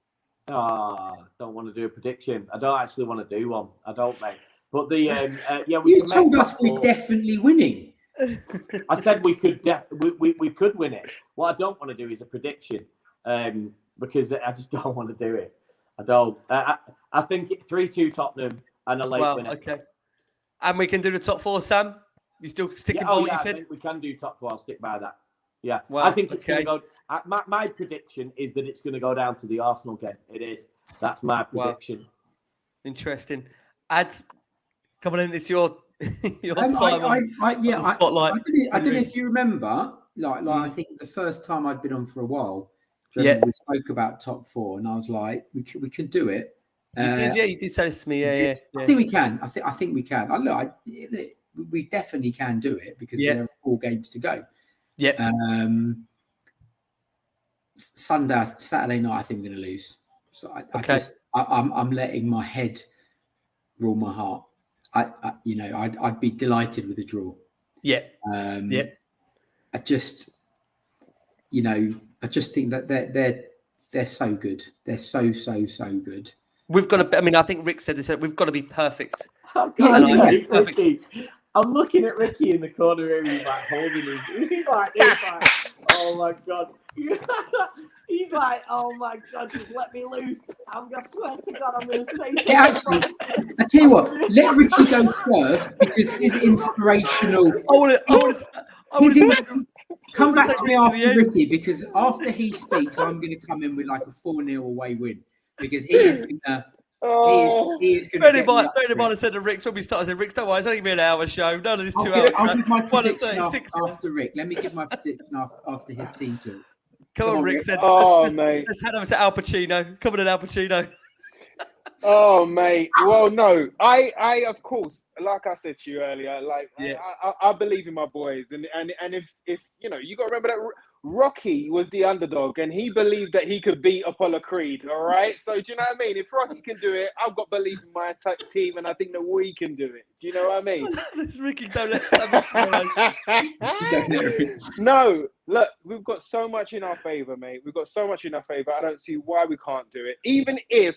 Don't want to do a prediction. I don't actually want to do one. I don't, mate. But the you told us we're definitely winning. I said we could we could win it. What I don't want to do is a prediction, because I just don't want to do it. I don't. I think 3-2 Tottenham and a late winner. Okay. And we can do the top 4, Sam. You still sticking by what you said? I think we can do top 4. I'll stick by that. Yeah. Well, I think it's going to go. My prediction is that it's going to go down to the Arsenal game. It is. That's my prediction. Wow. Interesting. Ads, come on in. It's your time. I don't know if you remember. I think the first time I'd been on for a while. We spoke about top 4, and I was like, we could do it. You did say this to me. Yeah. I think we can. I think we can. We definitely can do it because there are 4 games to go. Yeah. Saturday night, I think we're going to lose. So I'm letting my head rule my heart. I'd be delighted with a draw. Yeah. I just think that they're so good. They're so good. We've got to. I mean, I think Rick said this. We've got to be perfect. Ricky. I'm looking at Ricky in the corner here. He's like holding his. He's like, oh my god. He's like, oh my god, just let me loose. I'm gonna swear to God, I'm gonna say something. Actually, I tell you what, let Ricky go first because his inspirational. Come back to me after Ricky because after he speaks, I'm going to come in with like a 4-0 away win because he is going to. He is going to. I said to Rick when we started, I said, Rick, don't worry, it's only going to be an hour show. None of this 2 hours. I'll give my prediction after Rick. Let me give my prediction after his team talk. Come on, Rick said. Mate. Let's head over to Al Pacino. Come on in, Al Pacino. Oh, mate. Well, no, I of course, like I said to you earlier, I believe in my boys, and if you got to remember that Rocky was the underdog, and he believed that he could beat Apollo Creed. All right, so do you know what I mean? If Rocky can do it, I've got belief in my team, and I think that we can do it. Do you know what I mean? This Ricky don't let No, look, we've got so much in our favor, mate. We've got so much in our favor. I don't see why we can't do it. Even if,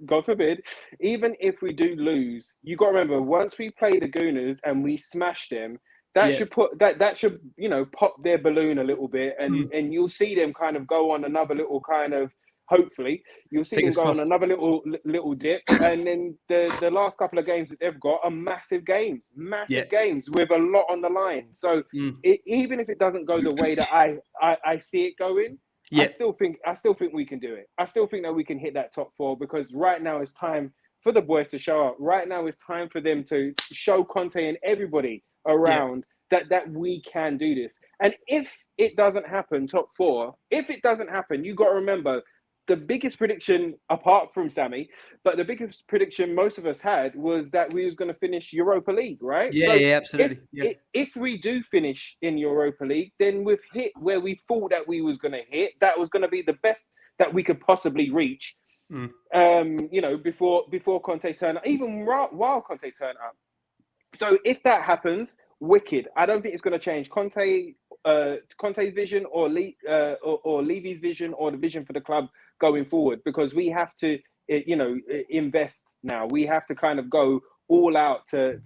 God forbid, even if we do lose, you got to remember, once we play the Gooners and we smash them, that should pop their balloon a little bit, and you'll see them kind of go on another little kind of. Hopefully, you'll see them go on another little dip, and then the last couple of games that they've got are massive games with a lot on the line. So even if it doesn't go the way that I see it going, I still think we can do it. I still think that we can hit that top 4 because right now it's time for the boys to show up. Right now it's time for them to show Conte and everybody around that we can do this. And if it doesn't happen, top 4, if it doesn't happen, you got to remember. The biggest prediction, apart from Sammy, but the biggest prediction most of us had was that we was going to finish Europa League, right? Yeah, absolutely. If we do finish in Europa League, then we've hit where we thought that we was going to hit. That was going to be the best that we could possibly reach. Before Conte turned up, even while Conte turned up. So if that happens, wicked. I don't think it's going to change Conte's vision or Levy's vision or the vision for the club going forward, because we have to invest now. We have to kind of go all out to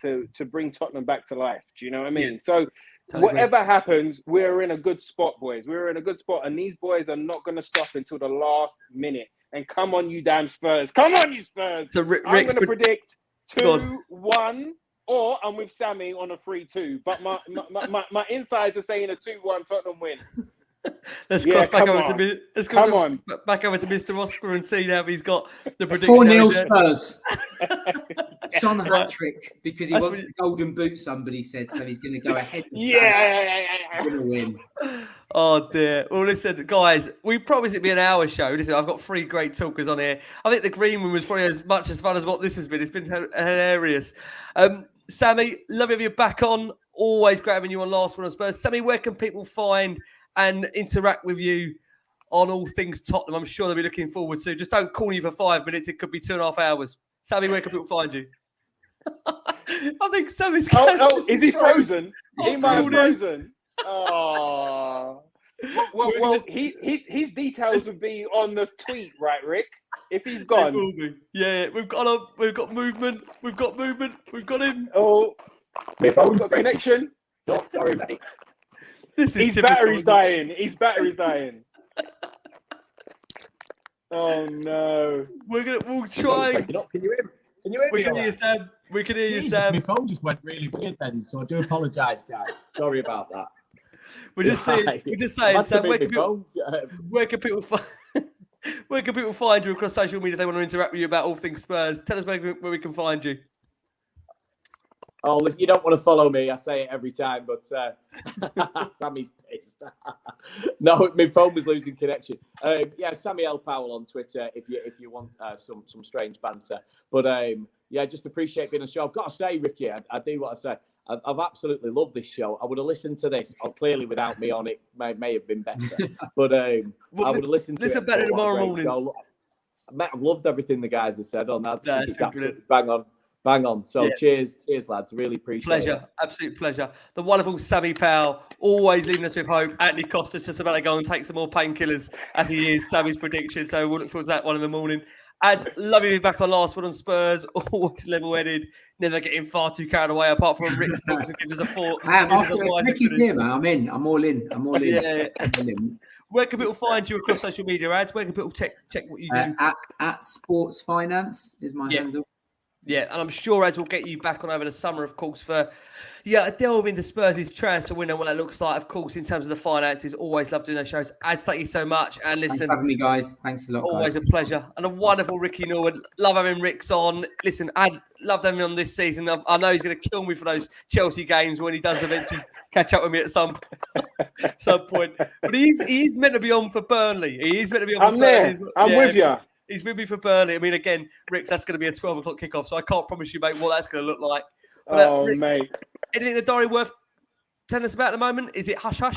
bring Tottenham back to life. Do you know what I mean? So whatever happens, we're in a good spot, boys. We're in a good spot, and these boys are not going to stop until the last minute. And come on, you damn Spurs! Come on, you Spurs! So I'm going to predict 2-1. Or I'm with Sammy on a 3-2, but my insides are saying a 2-1 Tottenham win. Let's cross back over to Mr. Osper and see now if he's got the prediction. 4-0 Spurs. Son hat trick because he wants the golden boot. Somebody said so. He's going to go ahead. Going to win. Oh dear. Well, listen, guys, we promised it'd be an hour show. Listen, I've got 3 great talkers on here. I think the green room was probably as much as fun as what this has been. It's been hilarious. Sammy, love you back on. Always great having you on Last Word on Spurs. Sammy, where can people find and interact with you on all things Tottenham? I'm sure they'll be looking forward to. Just don't call you for 5 minutes. It could be 2.5 hours. Sammy, where can people find you? I think Sammy's. Oh, is he frozen? He might have frozen. Oh. Well, his details would be on the tweet, right, Rick? If he's gone. Will be. Yeah, we've got movement. We've got movement. We've got him. Oh, we've got connection. Oh, sorry, mate. His battery's dying. His battery's dying. Oh no. We'll try. Can you hear me? Can you hear me? We can hear you, Sam. We can hear you, Sam. My phone just went really weird then, so I do apologise, guys. Sorry about that. We're just saying, Sam. Where can people find you across social media if they want to interact with you about all things Spurs? Tell us where we can find you. Oh, listen, you don't want to follow me. I say it every time, but Sammy's pissed. No, my phone was losing connection. Yeah, Sammy L. Powell on Twitter if you want some strange banter. But yeah, just appreciate being on the show. I've got to say, Ricky, I do want to say, I've absolutely loved this show. I would have listened to this. Clearly, without me on it, may have been better. But I would have listened to it. Listen better tomorrow morning. I've loved everything the guys have said on that. It's absolutely bang on. So cheers, lads. Really appreciate it. Absolute pleasure. The wonderful Sammy Powell, always leaving us with hope. Anthony Costa's just about to go and take some more painkillers as he is Sammy's prediction. So we'll look forward to that one in the morning. Ads, love you back on Last Word on Spurs. Always level-headed, never getting far too carried away. Apart from Rick's talks and gives us a thought. Ricky's here, man. I'm in. I'm all in. Yeah. Where can people find you across social media, Ads? Where can people check what you do? At Sports Finance is my handle. Yeah, and I'm sure Ads will get you back on over the summer, of course, for a delve into Spurs' transfer window, what that looks like, of course, in terms of the finances. Always love doing those shows. Ads, thank you so much. And listen, thanks for having me, guys. Thanks a lot. Always a pleasure. And a wonderful Ricky Norwood. Love having Rick's on. Listen, I'd love having him on this season. I know he's going to kill me for those Chelsea games when he does eventually catch up with me at some point. But he's meant to be on for Burnley. He is meant to be on for Burnley. I'm with you. He's with me for Burnley. I mean, again, Rick, that's going to be a 12 o'clock kickoff, so I can't promise you, mate, what that's going to look like. But, Rick, mate. Anything in the diary worth telling us about at the moment? Is it hush-hush?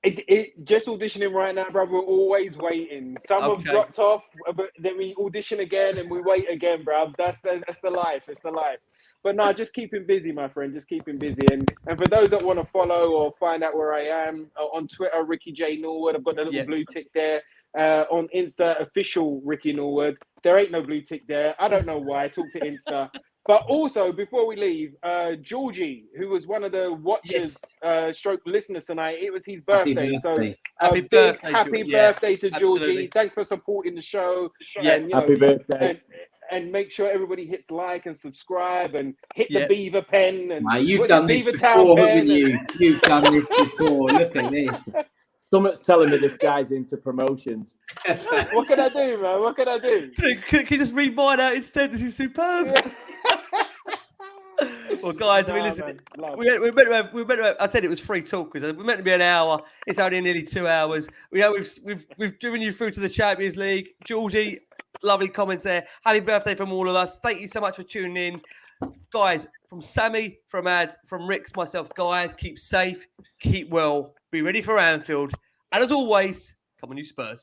It just auditioning right now, bro. We're always waiting. Some have dropped off, but then we audition again and we wait again, bro. That's the life. It's the life. But no, just keep him busy, my friend. Just keep him busy. And for those that want to follow or find out where I am, on Twitter, Ricky J. Norwood. I've got the little blue tick there. On Insta, official Ricky Norwood. There ain't no blue tick there. I don't know why. Talk to Insta. But also, before we leave, Georgie, who was one of the watchers, stroke listeners tonight, it was his birthday. So happy birthday to Georgie. Absolutely. Thanks for supporting the show. Yeah, and, happy birthday. And make sure everybody hits like and subscribe and hit the beaver pen. And you've done this before, haven't you? You've done this before. Look at this. Someone's telling me this guy's into promotions. What can I do, man? What can I do? Can you just read mine out instead? This is superb. Well, guys, I mean, listen, we're meant to have, I said it was free talk. We're meant to be an hour. It's only nearly 2 hours. We've driven you through to the Champions League. Georgie, lovely comments there. Happy birthday from all of us. Thank you so much for tuning in. Guys, from Sammy, from Ads, from Rick's, myself, guys, keep safe, keep well, be ready for Anfield. And as always, come on, you Spurs.